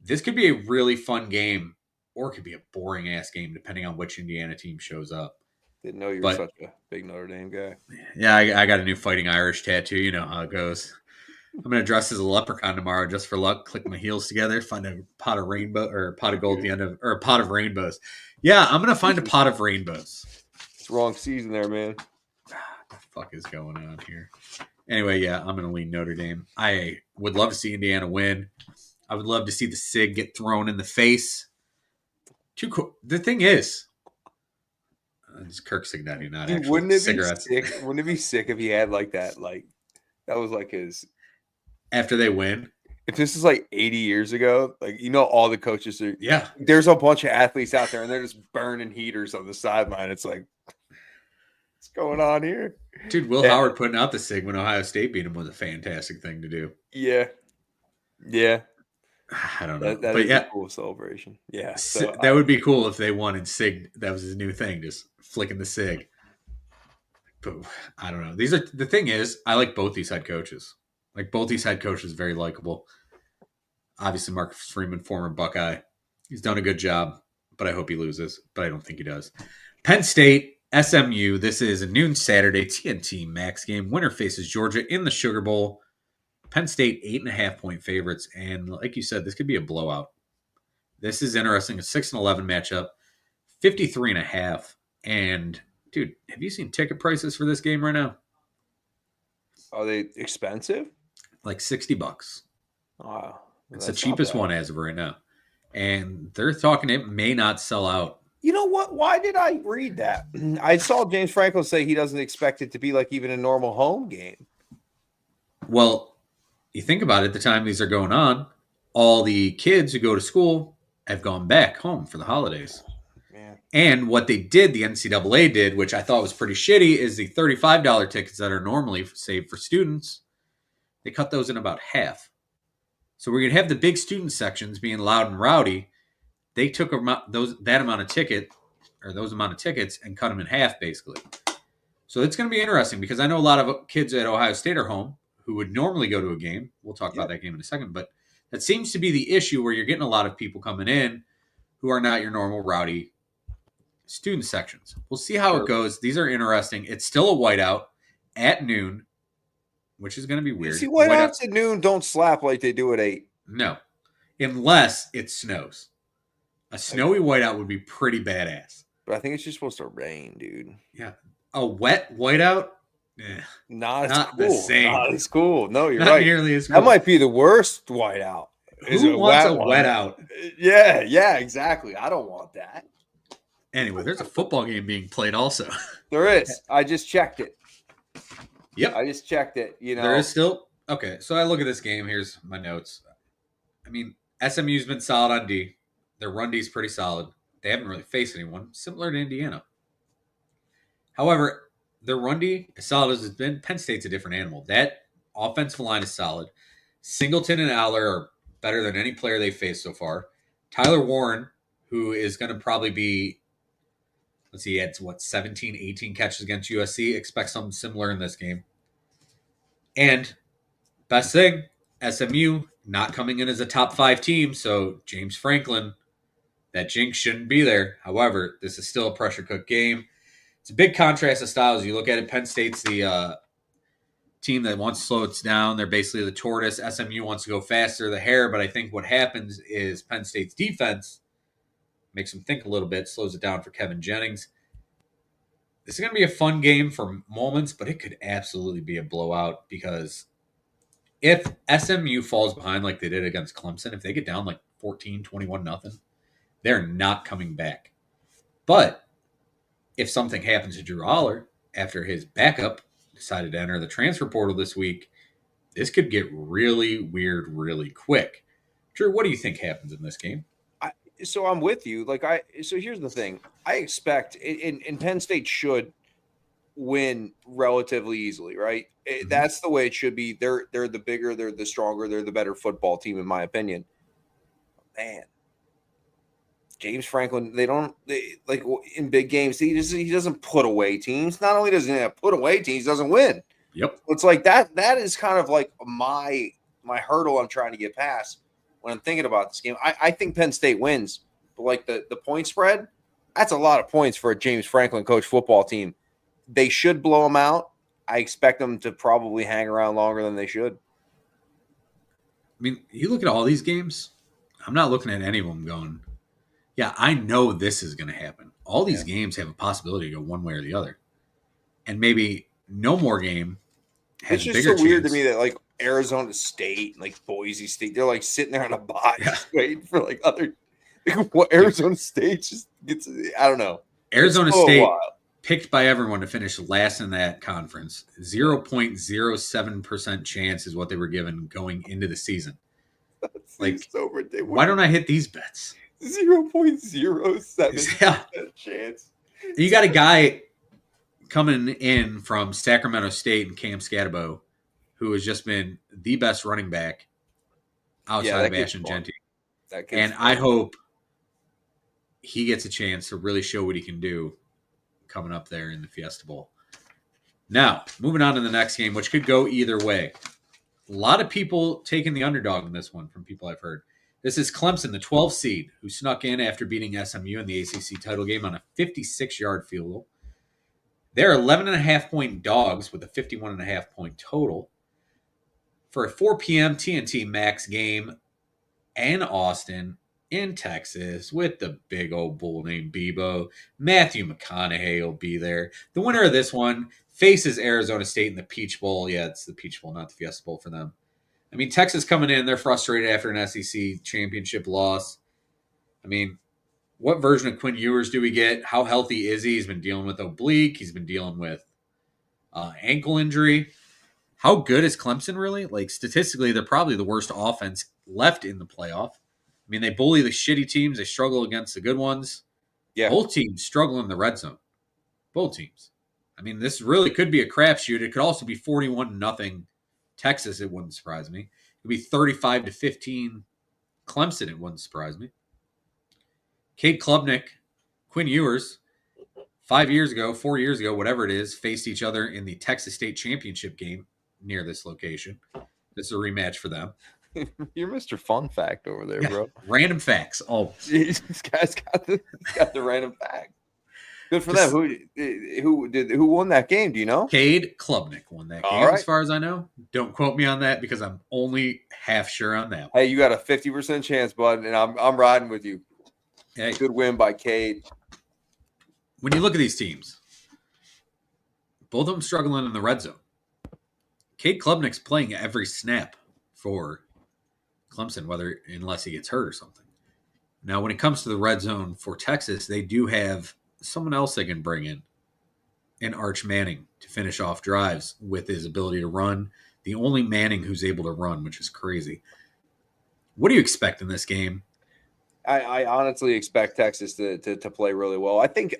This could be a really fun game, or it could be a boring-ass game, depending on which Indiana team shows up. Didn't know you were such a big Notre Dame guy. Yeah, I got a new Fighting Irish tattoo. You know how it goes. I'm going to dress as a leprechaun tomorrow just for luck. Click my heels together, find a pot of rainbow or a pot of gold at the end of, or a pot of rainbows. Yeah, I'm going to find a pot of rainbows. It's wrong season there, man. What the fuck is going on here? Anyway, yeah, I'm going to lean Notre Dame. I would love to see Indiana win. I would love to see the SIG get thrown in the face. Too cool. The thing is, it's Kirk Signetti, not actually wouldn't it cigarettes. Be sick? Wouldn't it be sick if he had like that? Like that was like his. After they win. If this is like 80 years ago, like all the coaches are. Yeah. There's a bunch of athletes out there, and they're just burning heaters on the sideline. It's like, what's going on here, dude? Will Howard putting out the SIG when Ohio State beat him was a fantastic thing to do. Yeah. I don't know. That but is yeah, a cool celebration. Yeah. So that would be cool if they won and SIG. That was his new thing, just flicking the SIG. But I don't know. The thing is, I like both these head coaches. Like both these head coaches, very likable. Obviously, Marcus Freeman, former Buckeye. He's done a good job, but I hope he loses. But I don't think he does. Penn State, SMU. This is a noon Saturday TNT Max game. Winner faces Georgia in the Sugar Bowl. Penn State, 8.5-point favorites. And like you said, this could be a blowout. This is interesting. A 6-11 matchup. 53.5. And, dude, have you seen ticket prices for this game right now? Are they expensive? Like $60. Wow. It's the cheapest one as of right now. And they're talking it may not sell out. You know what? Why did I read that? I saw James Franklin say he doesn't expect it to be like even a normal home game. Well, you think about it, the time these are going on, all the kids who go to school have gone back home for the holidays. Yeah. And what they did, the NCAA did, which I thought was pretty shitty, is the $35 tickets that are normally saved for students, they cut those in about half. So we're going to have the big student sections being loud and rowdy. They took that amount of ticket, or those amount of tickets, and cut them in half, basically. So it's going to be interesting because I know a lot of kids at Ohio State are home who would normally go to a game. We'll talk about that game in a second, but that seems to be the issue where you're getting a lot of people coming in who are not your normal rowdy student sections. We'll see how it goes. These are interesting. It's still a whiteout at noon, which is going to be weird. See, whiteouts at noon don't slap like they do at 8. No, unless it snows. A snowy whiteout would be pretty badass. But I think it's just supposed to rain, dude. Yeah. A wet whiteout? Not cool. The same. Not as cool. No, you're not right. Nearly as cool. That might be the worst whiteout. Who wants a wet out? Yeah, exactly. I don't want that. Anyway, there's a football game being played also. There is. I just checked it. Yep. I just checked it. There is still. Okay, so I look at this game. Here's my notes. I mean, SMU's been solid on D. Their run D is pretty solid. They haven't really faced anyone, similar to Indiana. However, their run D, as solid as it's been, Penn State's a different animal. That offensive line is solid. Singleton and Aller are better than any player they've faced so far. Tyler Warren, who is going to probably be, let's see, he had 17, 18 catches against USC. Expect something similar in this game. And best thing, SMU not coming in as a top 5 team, so James Franklin, that jinx shouldn't be there. However, this is still a pressure cook game. It's a big contrast of styles. You look at it, Penn State's the team that wants to slow it down. They're basically the tortoise. SMU wants to go faster, the hare. But I think what happens is Penn State's defense makes them think a little bit, slows it down for Kevin Jennings. This is going to be a fun game for moments, but it could absolutely be a blowout because if SMU falls behind like they did against Clemson, if they get down like 14, 21, nothing, they're not coming back. But if something happens to Drew Aller after his backup decided to enter the transfer portal this week, this could get really weird really quick. Drew, what do you think happens in this game? So I'm with you. So here's the thing. I expect, and Penn State should win relatively easily, right? Mm-hmm. That's the way it should be. They're the bigger, they're the stronger, they're the better football team, in my opinion. Man, James Franklin, like in big games, he doesn't put away teams. Not only does he put away teams, he doesn't win. Yep. It's like that is kind of like my hurdle I'm trying to get past when I'm thinking about this game. I think Penn State wins, but like the point spread, that's a lot of points for a James Franklin coach football team. They should blow them out. I expect them to probably hang around longer than they should. I mean, you look at all these games, I'm not looking at any of them going, yeah, I know this is going to happen. All these games have a possibility to go one way or the other. And maybe no more game has it's a just bigger so weird chance. To me that like Arizona State, like Boise State, they're like sitting there on a box waiting for like other what Arizona State just gets. I don't know. Arizona State picked by everyone to finish last in that conference. 0.07% chance is what they were given going into the season. Like, so why don't I hit these bets? 0.07% chance. You got a guy coming in from Sacramento State and Cam Scatabo, who has just been the best running back outside of Ashton Genty. And I hope he gets a chance to really show what he can do coming up there in the Fiesta Bowl. Now, moving on to the next game, which could go either way. A lot of people taking the underdog in this one from people I've heard. This is Clemson, the 12th seed, who snuck in after beating SMU in the ACC title game on a 56-yard field goal. They're 11.5-point dogs with a 51.5-point total. For a 4 p.m. TNT Max game in Austin, in Texas, with the big old bull named Bebo. Matthew McConaughey will be there. The winner of this one faces Arizona State in the Peach Bowl. Yeah, it's the Peach Bowl, not the Fiesta Bowl for them. I mean, Texas coming in, they're frustrated after an SEC championship loss. I mean, what version of Quinn Ewers do we get? How healthy is he? He's been dealing with oblique. He's been dealing with ankle injury. How good is Clemson really? Like, statistically, they're probably the worst offense left in the playoff. I mean, they bully the shitty teams. They struggle against the good ones. Yeah. Both teams struggle in the red zone. Both teams. I mean, this really could be a crapshoot. It could also be 41-0 Texas. It wouldn't surprise me. It could be 35-15 Clemson. It wouldn't surprise me. Cade Klubnik, Quinn Ewers, 4 years ago, whatever it is, faced each other in the Texas State Championship game near this location. This is a rematch for them. You're Mr. Fun Fact over there, bro. Random facts. Oh, this guy's got the random fact. Good for them. Who won that game? Do you know? Cade Klubnik won that game, as far as I know. Don't quote me on that because I'm only half sure on that. Hey, you got a 50% chance, bud, and I'm riding with you. Hey, good win by Cade. When you look at these teams, both of them struggling in the red zone. Cade Klubnik's playing every snap for Clemson, unless he gets hurt or something. Now, when it comes to the red zone for Texas, they do have someone else they can bring in Arch Manning to finish off drives with his ability to run. The only Manning who's able to run, which is crazy. What do you expect in this game? I honestly expect Texas to play really well. I think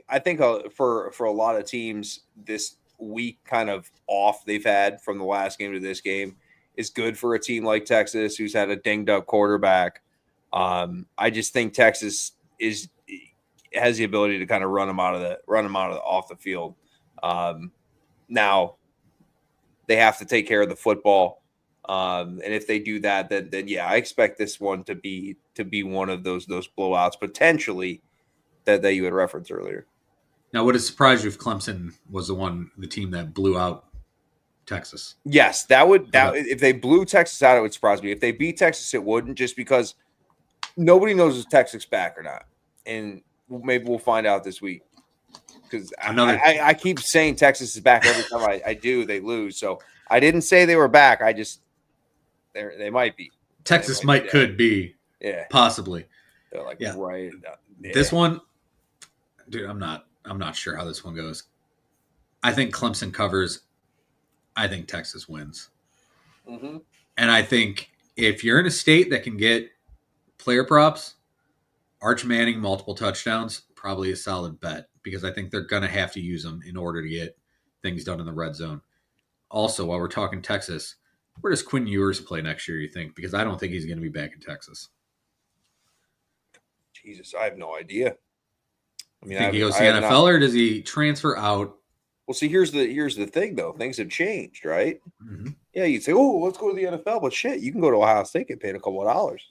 for a lot of teams, this week kind of off they've had from the last game to this game is good for a team like Texas, who's had a dinged up quarterback. I just think Texas has the ability to kind of run them off the field. Now they have to take care of the football. And if they do that, then yeah, I expect this one to be one of those blowouts potentially that you had referenced earlier. Now, would it surprise you if Clemson was the team that blew out Texas? Yes, if they blew Texas out, it would surprise me. If they beat Texas, it wouldn't, just because nobody knows if Texas back or not, and maybe we'll find out this week. Because I keep saying Texas is back every time I do, they lose. So I didn't say they were back. They might be. Texas could be. Yeah. Possibly. They're like, yeah. Right. Yeah. This one, dude, I'm not sure how this one goes. I think Clemson covers. I think Texas wins. Mm-hmm. And I think if you're in a state that can get player props, Arch Manning, multiple touchdowns, probably a solid bet, because I think they're going to have to use them in order to get things done in the red zone. Also, while we're talking Texas, where does Quinn Ewers play next year, you think? Because I don't think he's going to be back in Texas. Jesus, I have no idea. I mean, think he goes to the NFL or does he transfer out? Well, see, here's the thing, though. Things have changed, right? Mm-hmm. Yeah, you'd say, oh, let's go to the NFL. But shit, you can go to Ohio State and pay a couple of dollars.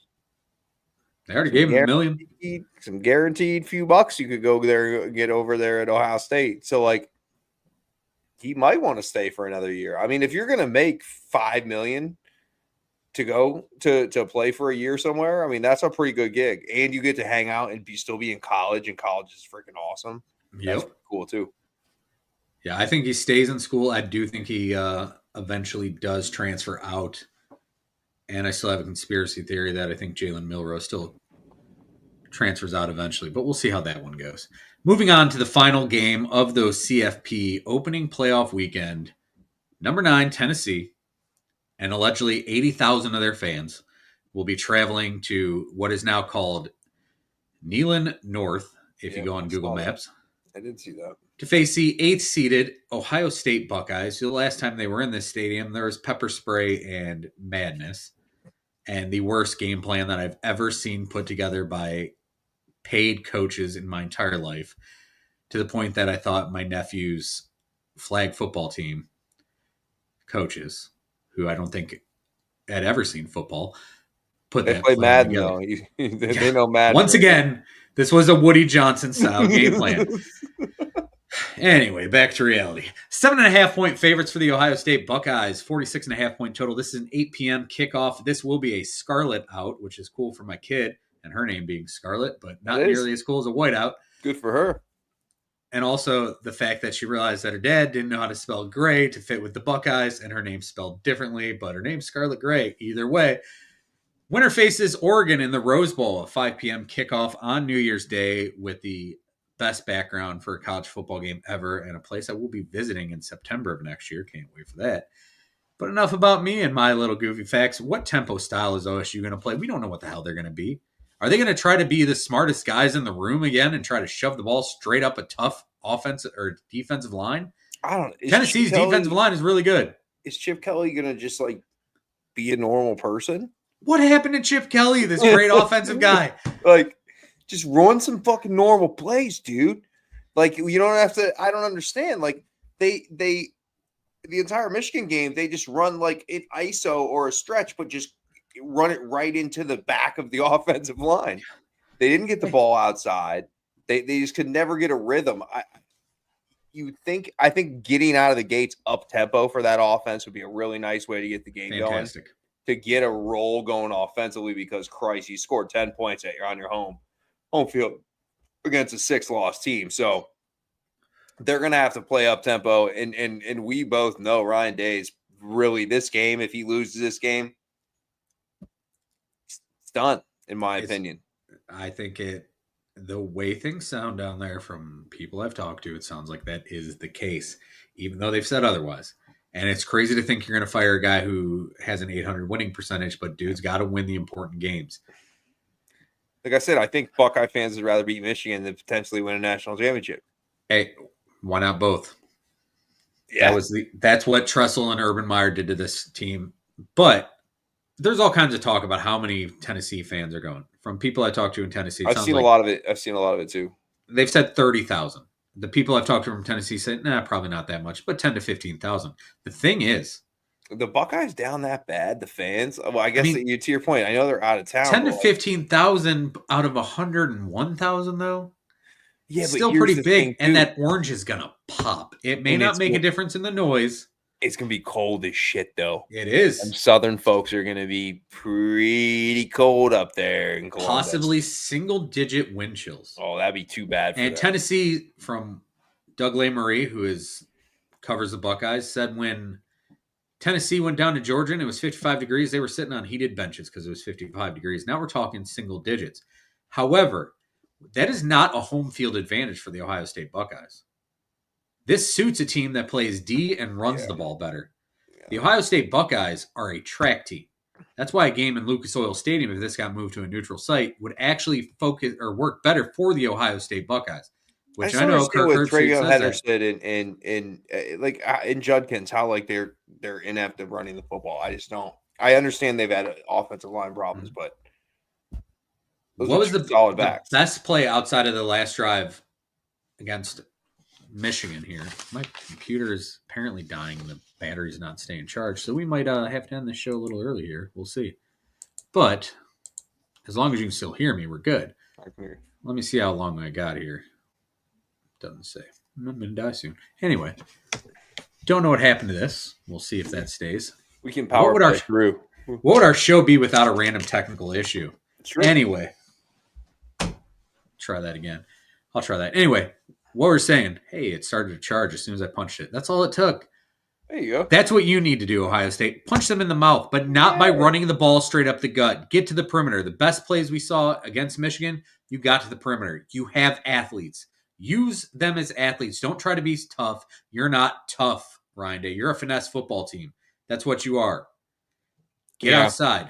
They already gave him $1 million. Some guaranteed few bucks you could go there and get over there at Ohio State. So, like, he might want to stay for another year. I mean, if you're going to make $5 million to go to play for a year somewhere, I mean, that's a pretty good gig. And you get to hang out and still be in college, and college is freaking awesome. Yep. That's cool, too. Yeah, I think he stays in school. I do think he eventually does transfer out. And I still have a conspiracy theory that I think Jalen Milroe still transfers out eventually. But we'll see how that one goes. Moving on to the final game of those CFP opening playoff weekend. Number 9, Tennessee, and allegedly 80,000 of their fans will be traveling to what is now called Neyland North, if you go on Google Maps. I didn't see that. To face the 8th-seeded Ohio State Buckeyes. So the last time they were in this stadium, there was pepper spray and madness. And the worst game plan that I've ever seen put together by paid coaches in my entire life, to the point that I thought my nephew's flag football team coaches, who I don't think had ever seen football, they play Madden though. They know Madden. Once again, this was a Woody Johnson style game plan. Anyway, back to reality. 7.5-point favorites for the Ohio State Buckeyes. 46.5-point total. This is an 8 p.m. kickoff. This will be a Scarlet out, which is cool for my kid, and her name being Scarlet, but not nearly as cool as a white out. Good for her. And also the fact that she realized that her dad didn't know how to spell gray to fit with the Buckeyes, and her name's spelled differently, but her name's Scarlet Gray. Either way, winner faces Oregon in the Rose Bowl, a 5 p.m. kickoff on New Year's Day, with the best background for a college football game ever, and a place I will be visiting in September of next year. Can't wait for that. But enough about me and my little goofy facts. What tempo style is OSU going to play? We don't know what the hell they're going to be. Are they going to try to be the smartest guys in the room again and try to shove the ball straight up a tough offensive or defensive line? I don't. Tennessee's defensive line is really good. Is Chip Kelly gonna just like be a normal person? What happened to Chip Kelly, this great offensive guy? Like, just run some fucking normal plays, dude. Like, you don't have to. I don't understand. Like, the entire Michigan game, they just run like an ISO or a stretch, but just run it right into the back of the offensive line. They didn't get the ball outside. They just could never get a rhythm. I think getting out of the gates up tempo for that offense would be a really nice way to get the game Fantastic. going. To get a roll going offensively, because Christ, you scored 10 points on your home field against a 6-loss team. So they're gonna have to play up tempo. And we both know Ryan Day is really, this game, if he loses this game, it's done, in my opinion. I think the way things sound down there from people I've talked to, it sounds like that is the case, even though they've said otherwise. And it's crazy to think you're going to fire a guy who has an 800 winning percentage, but dude's got to win the important games. Like I said, I think Buckeye fans would rather beat Michigan than potentially win a national championship. Hey, why not both? Yeah. That's what Tressel and Urban Meyer did to this team. But there's all kinds of talk about how many Tennessee fans are going. From people I talked to in Tennessee, I've seen a lot of it too. They've said 30,000. The people I've talked to from Tennessee said, probably not that much, but 10 to 15,000. The thing is, the Buckeyes down that bad, the fans? Well, I guess to your point, I know they're out of town. 10 to 15,000 out of 101,000, though. Yeah, still pretty big, and that orange is going to pop. It may not make a difference in the noise. It's going to be cold as shit, though. It is. And Southern folks are going to be pretty cold up there in Columbus. Possibly single-digit wind chills. Oh, that'd be too bad for them. Tennessee, from Doug LeMarie, who covers the Buckeyes, said when Tennessee went down to Georgia and it was 55 degrees, they were sitting on heated benches because it was 55 degrees. Now we're talking single digits. However, that is not a home field advantage for the Ohio State Buckeyes. This suits a team that plays D and runs the ball better. Yeah. The Ohio State Buckeyes are a track team. That's why a game in Lucas Oil Stadium, if this got moved to a neutral site, would actually focus or work better for the Ohio State Buckeyes. Which I know Kirk with Travion Henderson and Judkins, how like they're inept at running the football. I just don't. I understand they've had offensive line problems, but what was the best play outside of the last drive against Michigan here? My computer is apparently dying. The battery's not staying charged, so we might have to end the show a little early here. We'll see. But as long as you can still hear me, we're good. I can hear you. Let me see how long I got here. Doesn't say. I'm going to die soon. Anyway, don't know what happened to this. We'll see if that stays. We can power play through. What would our show be without a random technical issue? True. Anyway, try that again. I'll try that. Anyway, what we're saying, hey, it started to charge as soon as I punched it. That's all it took. There you go. That's what you need to do, Ohio State. Punch them in the mouth, but not by running the ball straight up the gut. Get to the perimeter. The best plays we saw against Michigan, you got to the perimeter. You have athletes. Use them as athletes. Don't try to be tough. You're not tough, Ryan Day. You're a finesse football team. That's what you are. Get outside.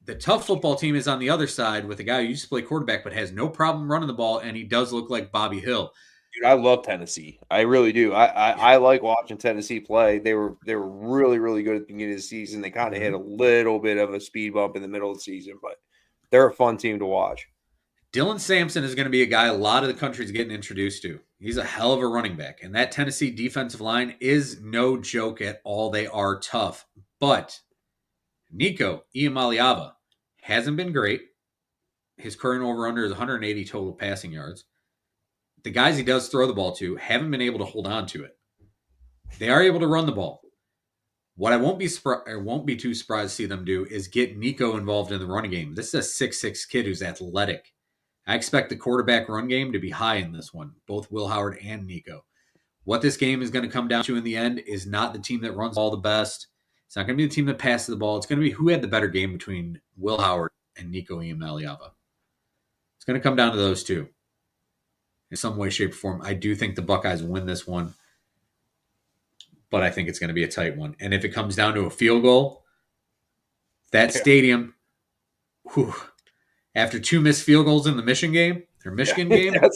The tough football team is on the other side with a guy who used to play quarterback but has no problem running the ball, and he does look like Bobby Hill. Dude, I love Tennessee. I really do. I like watching Tennessee play. They were really, really good at the beginning of the season. They kind of hit a little bit of a speed bump in the middle of the season, but they're a fun team to watch. Dylan Sampson is going to be a guy a lot of the country's getting introduced to. He's a hell of a running back, and that Tennessee defensive line is no joke at all. They are tough, but Nico Iamaleava hasn't been great. His current over-under is 180 total passing yards. The guys he does throw the ball to haven't been able to hold on to it. They are able to run the ball. What I won't be too surprised to see them do is get Nico involved in the running game. This is a 6'6" kid who's athletic. I expect the quarterback run game to be high in this one, both Will Howard and Nico. What this game is going to come down to in the end is not the team that runs the ball the best. It's not going to be the team that passes the ball. It's going to be who had the better game between Will Howard and Nico Iamaleava. It's going to come down to those two. In some way, shape, or form. I do think the Buckeyes win this one, but I think it's going to be a tight one. And if it comes down to a field goal, that stadium, after 2 missed field goals in the Michigan Yeah, game. I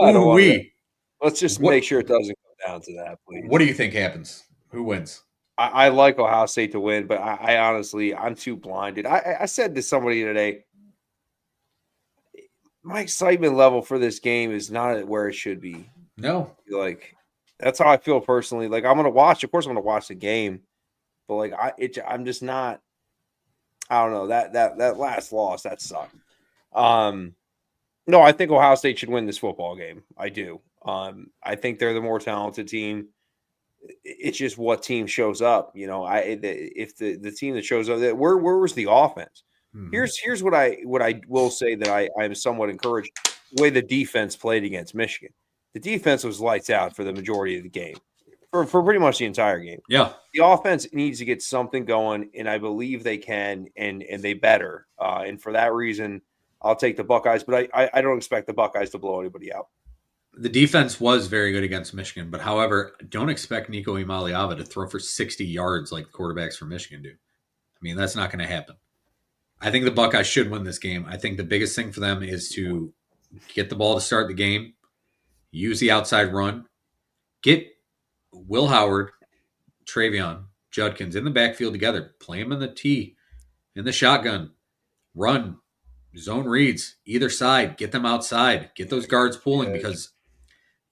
don't Ooh want to. wee. Let's just make What sure it doesn't come down to that, what please. do you think happens? Who wins? I like Ohio State to win, but I honestly, I'm too blinded. I said to somebody today, my excitement level for this game is not at where it should be. No. Like, that's how I feel personally. Like, I'm gonna watch. Of course, I'm gonna watch the game, but like, I'm just not. I don't know that last loss that sucked. No, I think Ohio State should win this football game. I do. I think they're the more talented team. It's just what team shows up. You know, if the team that shows up, where was the offense? Mm-hmm. Here's what I will say that I am somewhat encouraged. The way the defense played against Michigan, the defense was lights out for the majority of the game, for pretty much the entire game. Yeah. The offense needs to get something going, and I believe they can, and they better. And for that reason, I'll take the Buckeyes, but I don't expect the Buckeyes to blow anybody out. The defense was very good against Michigan, but however, don't expect Nico Imaliava to throw for 60 yards like the quarterbacks from Michigan do. I mean, that's not going to happen. I think the Buckeyes should win this game. I think the biggest thing for them is to get the ball to start the game, use the outside run, get Will Howard, Travion, Judkins in the backfield together, play them in the T, in the shotgun, run, zone reads, either side, get them outside, get those guards pulling because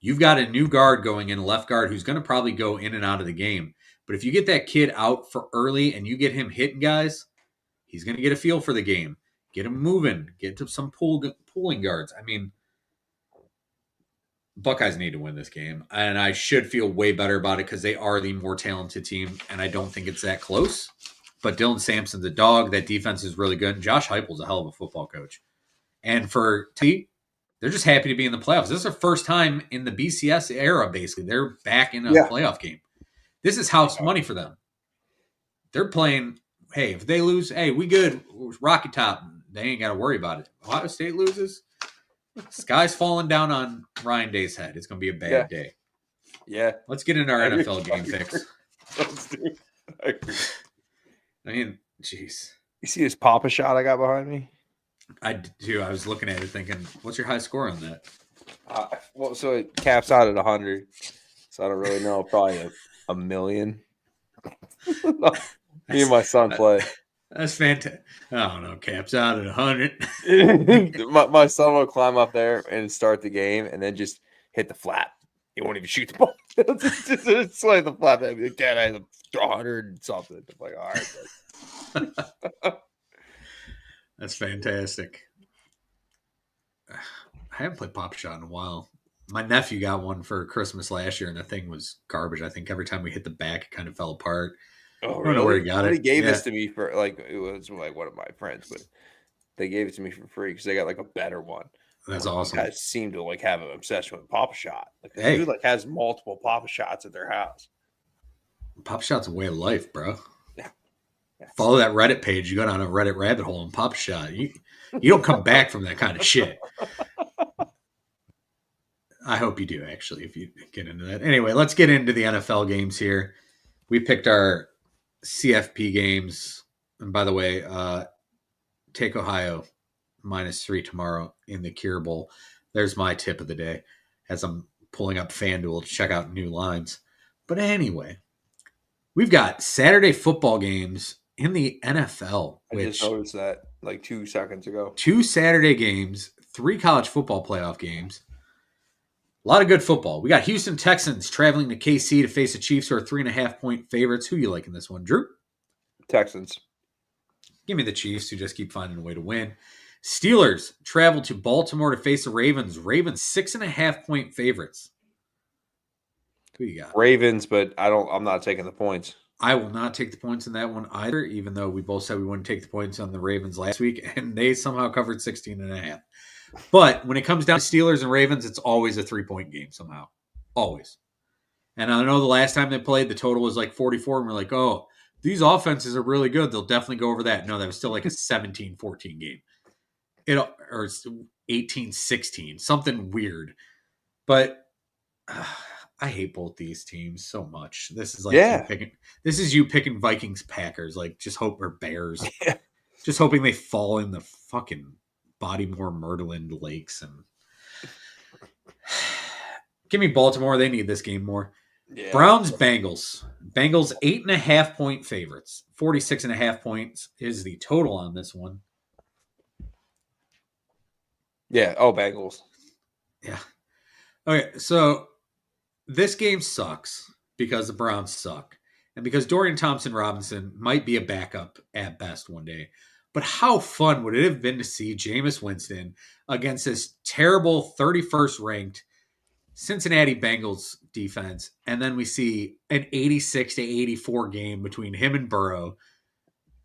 you've got a new guard going in, a left guard who's going to probably go in and out of the game. But if you get that kid out for early and you get him hitting guys, he's going to get a feel for the game. Get him moving. Get to some pulling guards. I mean, Buckeyes need to win this game. And I should feel way better about it because they are the more talented team. And I don't think it's that close. But Dylan Sampson's a dog. That defense is really good. And Josh Heupel's a hell of a football coach. And for T, they're just happy to be in the playoffs. This is their first time in the BCS era, basically. They're back in a playoff game. This is house money for them. They're playing, hey, if they lose, hey, we good. Rocky Top. They ain't got to worry about it. Ohio State loses, sky's falling down on Ryan Day's head. It's going to be a bad day. Yeah. Let's get into our NFL game picks. Let's do it. I mean, jeez. You see this Papa shot I got behind me? I do. I was looking at it thinking, what's your high score on that? Well, so it caps out at 100. So I don't really know. Probably a million. Me and my son play. That's fantastic. I don't know. Caps out at 100. my son will climb up there and start the game and then just hit the flat. He won't even shoot the ball. just slay the flat. Dad, I have 100 and something. I'm like, all right. That's fantastic. I haven't played Pop Shot in a while. My nephew got one for Christmas last year, and the thing was garbage. I think every time we hit the back, it kind of fell apart. Oh, I don't know where he got it. He gave this to me for like it was like one of my friends, but they gave it to me for free because they got like a better one. That's awesome. Guys seem to like have an obsession with Papa Shot. Like the dude like has multiple Papa Shots at their house. Papa Shot's a way of life, bro. Yeah. Follow that Reddit page. You go down a Reddit rabbit hole and Papa Shot. You don't come back from that kind of shit. I hope you do, actually, if you get into that. Anyway, let's get into the NFL games here. We picked our CFP games. And by the way, take Ohio -3 tomorrow in the Cure Bowl. There's my tip of the day as I'm pulling up FanDuel to check out new lines. But anyway, we've got Saturday football games in the NFL. I just noticed that like 2 seconds ago. 2 Saturday games, 3 college football playoff games. A lot of good football. We got Houston Texans traveling to KC to face the Chiefs, who are 3.5-point favorites. Who you like in this one, Drew? Texans. Give me the Chiefs, who just keep finding a way to win. Steelers travel to Baltimore to face the Ravens. Ravens 6.5-point favorites. Who you got? Ravens, but I'm not taking the points. I will not take the points in that one either, even though we both said we wouldn't take the points on the Ravens last week, and they somehow covered 16.5. But when it comes down to Steelers and Ravens, it's always a 3-point game somehow. Always. And I know the last time they played, the total was like 44, and we're like, oh, these offenses are really good. They'll definitely go over that. No, that was still like a 17-14 game. Or 18-16, something weird. But I hate both these teams so much. This is like you picking Vikings Packers. Like, just hope we're Bears. Yeah. Just hoping they fall in the fucking Bodymore Myrtleland lakes and give me Baltimore. They need this game more. Yeah. Browns Bengals. Bengals 8.5-point favorites. 46.5 points is the total on this one. Yeah. Oh, Bengals. Yeah. Okay, so this game sucks because the Browns suck. And because Dorian Thompson-Robinson might be a backup at best one day. But how fun would it have been to see Jameis Winston against this terrible 31st ranked Cincinnati Bengals defense, and then we see an 86-84 game between him and Burrow,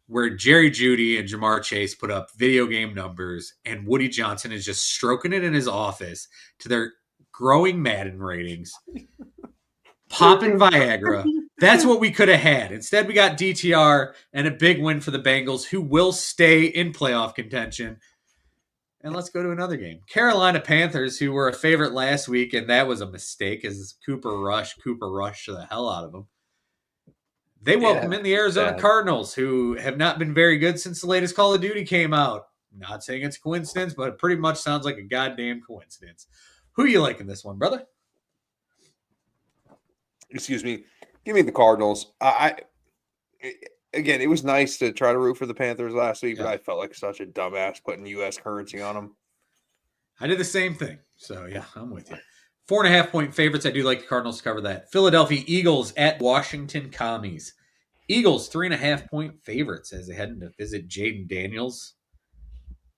where Jerry Jeudy and Jamar Chase put up video game numbers, and Woody Johnson is just stroking it in his office to their growing Madden ratings, popping Viagra. That's what we could have had. Instead, we got DTR and a big win for the Bengals, who will stay in playoff contention. And let's go to another game. Carolina Panthers, who were a favorite last week, and that was a mistake as Cooper rushed the hell out of them. They welcome in the Arizona Cardinals, who have not been very good since the latest Call of Duty came out. Not saying it's a coincidence, but it pretty much sounds like a goddamn coincidence. Who you like in this one, brother? Excuse me. Give me the Cardinals. Again, it was nice to try to root for the Panthers last week, but I felt like such a dumbass putting U.S. currency on them. I did the same thing. So, yeah, I'm with you. 4.5-point favorites. I do like the Cardinals to cover that. Philadelphia Eagles at Washington Commies. Eagles, 3.5-point favorites as they head to visit Jaden Daniels.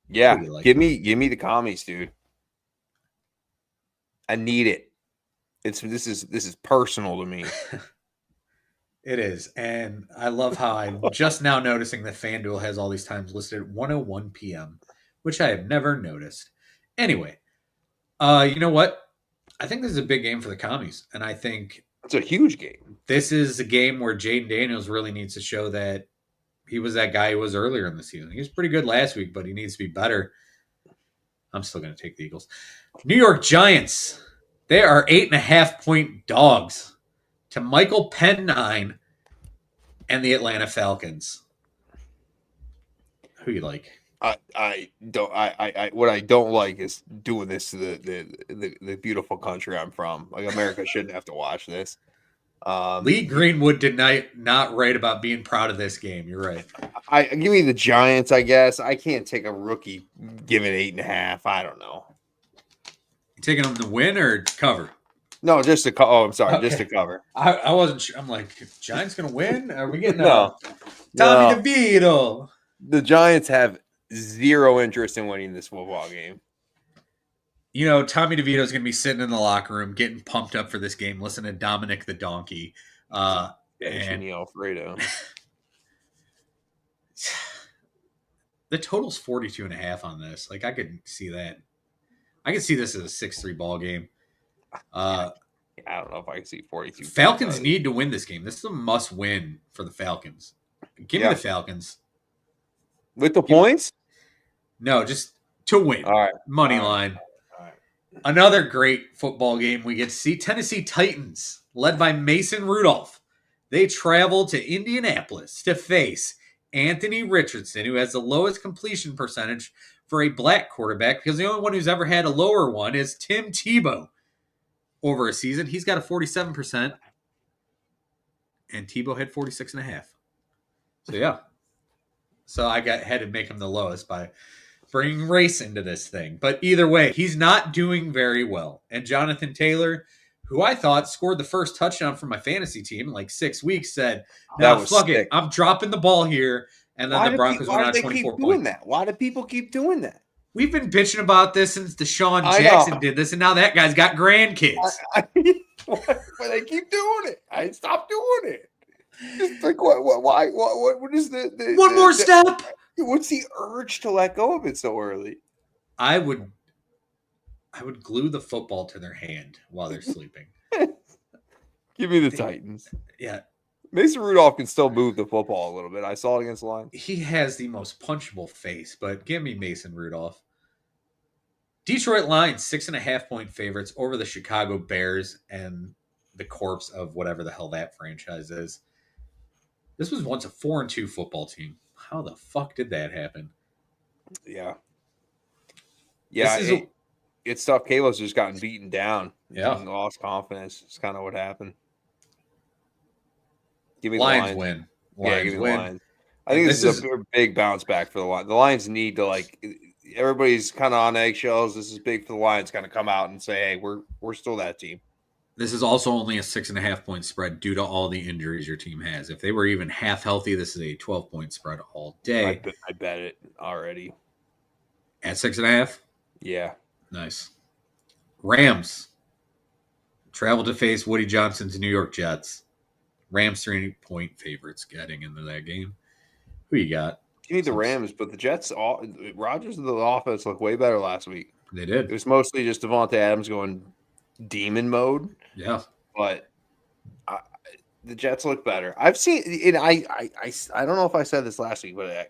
Yeah, give me the Commies, dude. I need it. This is personal to me. It is, and I love how I'm just now noticing that FanDuel has all these times listed at 1:01 p.m., which I have never noticed. Anyway, you know what? I think this is a big game for the Commies, and I think it's a huge game. This is a game where Jaden Daniels really needs to show that he was that guy he was earlier in the season. He was pretty good last week, but he needs to be better. I'm still going to take the Eagles. New York Giants. They are 8.5-point dogs to Michael Penn 9 and the Atlanta Falcons. Who you like? I don't. What I don't like is doing this to the beautiful country I'm from. Like, America shouldn't have to watch this. Lee Greenwood did not write about being proud of this game. You're right. I give me the Giants. I guess I can't take a rookie giving 8.5. I don't know. You taking them to win or cover? No, just to cover. Oh, I'm sorry, just to cover. I wasn't sure. I'm like, Giants gonna win? Are we getting Tommy DeVito? The Giants have zero interest in winning this football game. You know, Tommy DeVito is going to be sitting in the locker room getting pumped up for this game, listening to Dominic the Donkey. And Alfredo. The total's 42.5 on this. Like, I could see that. I could see this as a 6-3 ball game. I don't know if I can see 42. Falcons need to win this game. This is a must win for the Falcons. Give me the Falcons. With the points? No, just to win. All right. Money line. All right. Another great football game we get to see. Tennessee Titans, led by Mason Rudolph. They travel to Indianapolis to face Anthony Richardson, who has the lowest completion percentage for a black quarterback, because the only one who's ever had a lower one is Tim Tebow. Over a season, he's got a 47%, and Tebow had 46.5. So, yeah. So I had to make him the lowest by bringing race into this thing. But either way, he's not doing very well. And Jonathan Taylor, who I thought scored the first touchdown for my fantasy team in like 6 weeks, said, "No, fuck it. I'm dropping the ball here." And then the Broncos went on 24 points. Why do people keep doing that? We've been bitching about this since Deshaun Jackson did this, and now that guy's got grandkids. But they keep doing it. I stopped doing it. Just like, what is the one more step? What's the urge to let go of it so early? I would glue the football to their hand while they're sleeping. Give me the Titans. Yeah. Mason Rudolph can still move the football a little bit. I saw it against the Lions. He has the most punchable face, but give me Mason Rudolph. Detroit Lions, 6.5-point favorites over the Chicago Bears and the corpse of whatever the hell that franchise is. This was once a 4-2 football team. How the fuck did that happen? Yeah. This Yeah, is it's tough. Kalo's just gotten beaten down. yeah. And lost confidence. It's kind of what happened. Give me the Lions Lions. win. Yeah, Lions give me the win. Lions. I And think this this is a is big bounce back for the Lions. The Lions need to everybody's kind of on eggshells. This is big for the Lions kind of come out and say, hey, we're still that team. this is also only a 6.5-point spread due to all the injuries your team has. If they were even half healthy, this is a 12-point spread all day. I bet it already. At 6.5? Yeah. Nice. Rams travel to face Woody Johnson's New York Jets. Rams 3-point favorites getting into that game. Who you got? You need the Rams, but the Jets, Rodgers and the offense looked way better last week. They did. It was mostly just Devontae Adams going demon mode. Yeah. But the Jets look better. I've seen, and I don't know if I said this last week, but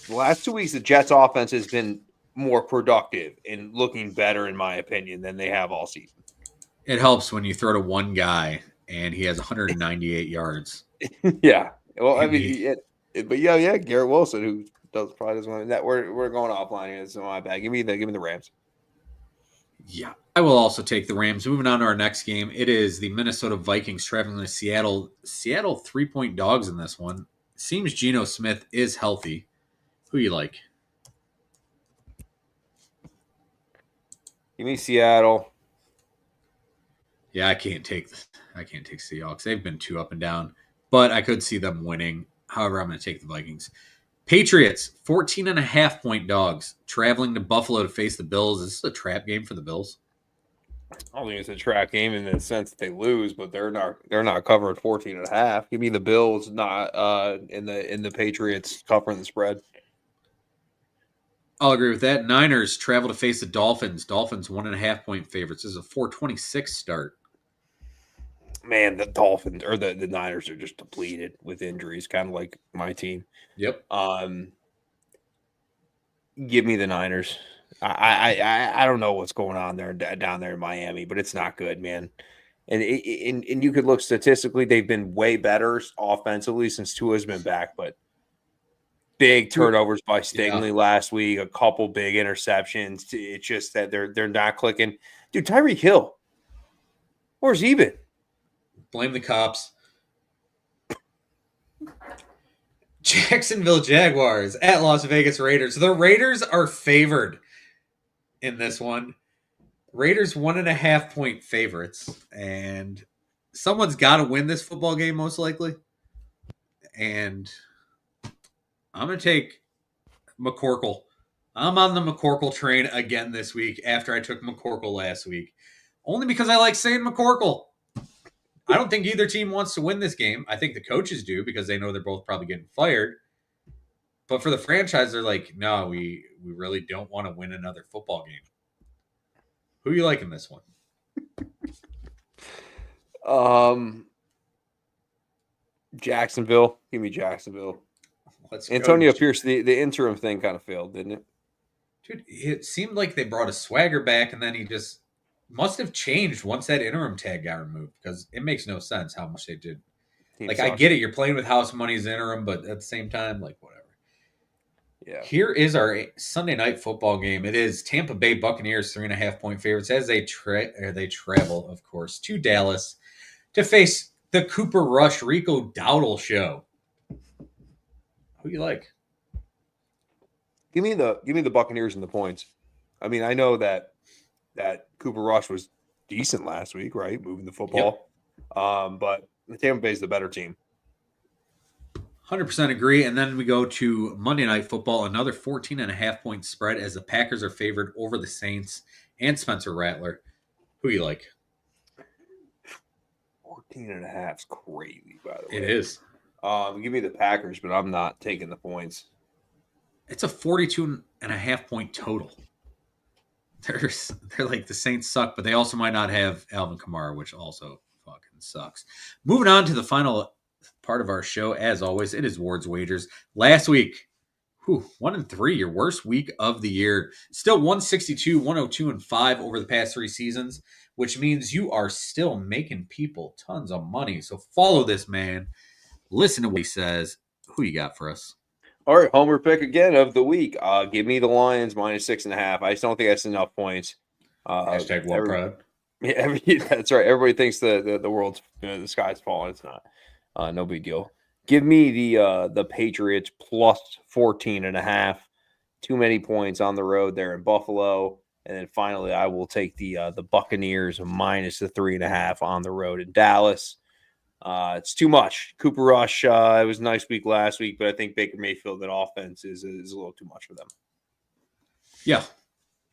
the last 2 weeks, the Jets offense has been more productive and looking better, in my opinion, than they have all season. It helps when you throw to one guy and he has 198 yards. Yeah. Well, I mean, but yeah, Garrett Wilson, who probably doesn't want that. We're going offline here. It's my bad. Give me the Rams. Yeah, I will also take the Rams. Moving on to our next game, it is the Minnesota Vikings traveling to Seattle. Seattle 3-point dogs in this one. Seems Geno Smith is healthy. Who you like? Give me Seattle. Yeah, I can't take Seahawks. They've been too up and down, but I could see them winning. However, I'm going to take the Vikings. Patriots 14.5-point dogs traveling to Buffalo to face the Bills. Is this a trap game for the Bills? I don't think it's a trap game in the sense that they lose, but they're not covering 14.5. Give me the Bills, not in the Patriots covering the spread. I'll agree with that. Niners travel to face the Dolphins. Dolphins 1.5-point favorites. This is a 4:26 start. Man, the Dolphins or the Niners are just depleted with injuries, kind of like my team. Yep. Give me the Niners. I don't know what's going on there down there in Miami, but it's not good, man. And you could look statistically, they've been way better offensively since Tua's been back, but big turnovers by Stingley last week, a couple big interceptions. It's just that they're not clicking. Dude, Tyreek Hill, where's he been? Blame the cops. Jacksonville Jaguars at Las Vegas Raiders. The Raiders are favored in this one. Raiders 1.5-point favorites, and someone's got to win this football game most likely. And I'm going to take McCorkle. I'm on the McCorkle train again this week after I took McCorkle last week. Only because I like saying McCorkle. I don't think either team wants to win this game. I think the coaches do because they know they're both probably getting fired. But for the franchise, they're like, no, we really don't want to win another football game. Who you like in this one? Jacksonville. Give me Jacksonville. Antonio Pierce, the interim thing kind of failed, didn't it? Dude, it seemed like they brought a swagger back, and then he just must have changed once that interim tag got removed because it makes no sense how much they did. I get it. You're playing with house money as interim, but at the same time, whatever. Yeah. Here is our Sunday night football game. It is Tampa Bay Buccaneers 3.5-point favorites as they travel, of course, to Dallas to face the Cooper Rush Rico Dowdle show. Who you like? Give me the Buccaneers and the points. I mean, I know that Cooper Rush was decent last week, right? Moving the football. Yep. But the Tampa Bay is the better team. 100% agree. And then we go to Monday Night Football, another 14.5-point spread as the Packers are favored over the Saints and Spencer Rattler. Who you like? 14.5 is crazy, by the way. It is. Give me the Packers, but I'm not taking the points. It's a 42.5-point total. They're like the Saints suck, but they also might not have Alvin Kamara, which also fucking sucks. Moving on to the final part of our show, as always, it is Ward's Wagers. Last week, 1-3, your worst week of the year. Still 162, 102, and 5 over the past 3 seasons, which means you are still making people tons of money. So follow this man. Listen to what he says. Who you got for us? All right, homer pick again of the week. Give me the Lions -6.5. I just don't think that's enough points. Hashtag well proud. Yeah, that's right. Everybody thinks the world's the sky's falling. It's not. No big deal. Give me the Patriots +14.5. Too many points on the road there in Buffalo. And then finally, I will take the Buccaneers -3.5 on the road in Dallas. It's too much. Cooper Rush, it was a nice week last week, but I think Baker Mayfield, that offense is a little too much for them. Yeah.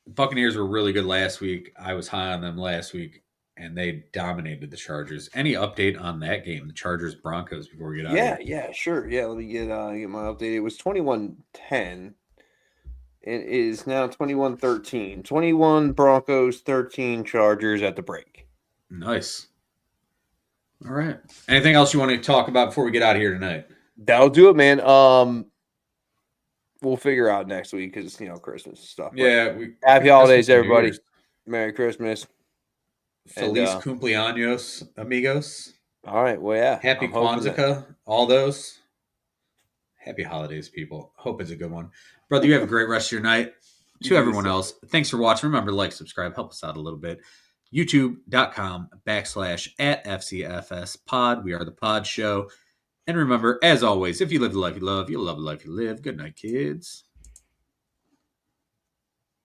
Buccaneers were really good last week. I was high on them last week, and they dominated the Chargers. Any update on that game, the Chargers-Broncos, before we get out of here? Yeah, sure. Yeah, let me get my update. It was 21-10. It is now 21-13. 21 Broncos, 13 Chargers at the break. Nice. All right. Anything else you want to talk about before we get out of here tonight? That'll do it, man. We'll figure out next week because Christmas stuff. Yeah. Happy holidays, everybody. Merry Christmas. Feliz cumpleaños, amigos. All right. Well, yeah. Happy Kwanzaa, all those. Happy holidays, people. Hope it's a good one. Brother, you have a great rest of your night. To everyone else, thanks for watching. Remember to like, subscribe, help us out a little bit. YouTube.com/@FCFS pod. We are the Pod Show. And remember, as always, if you live the life you love, you'll love the life you live. Good night, kids.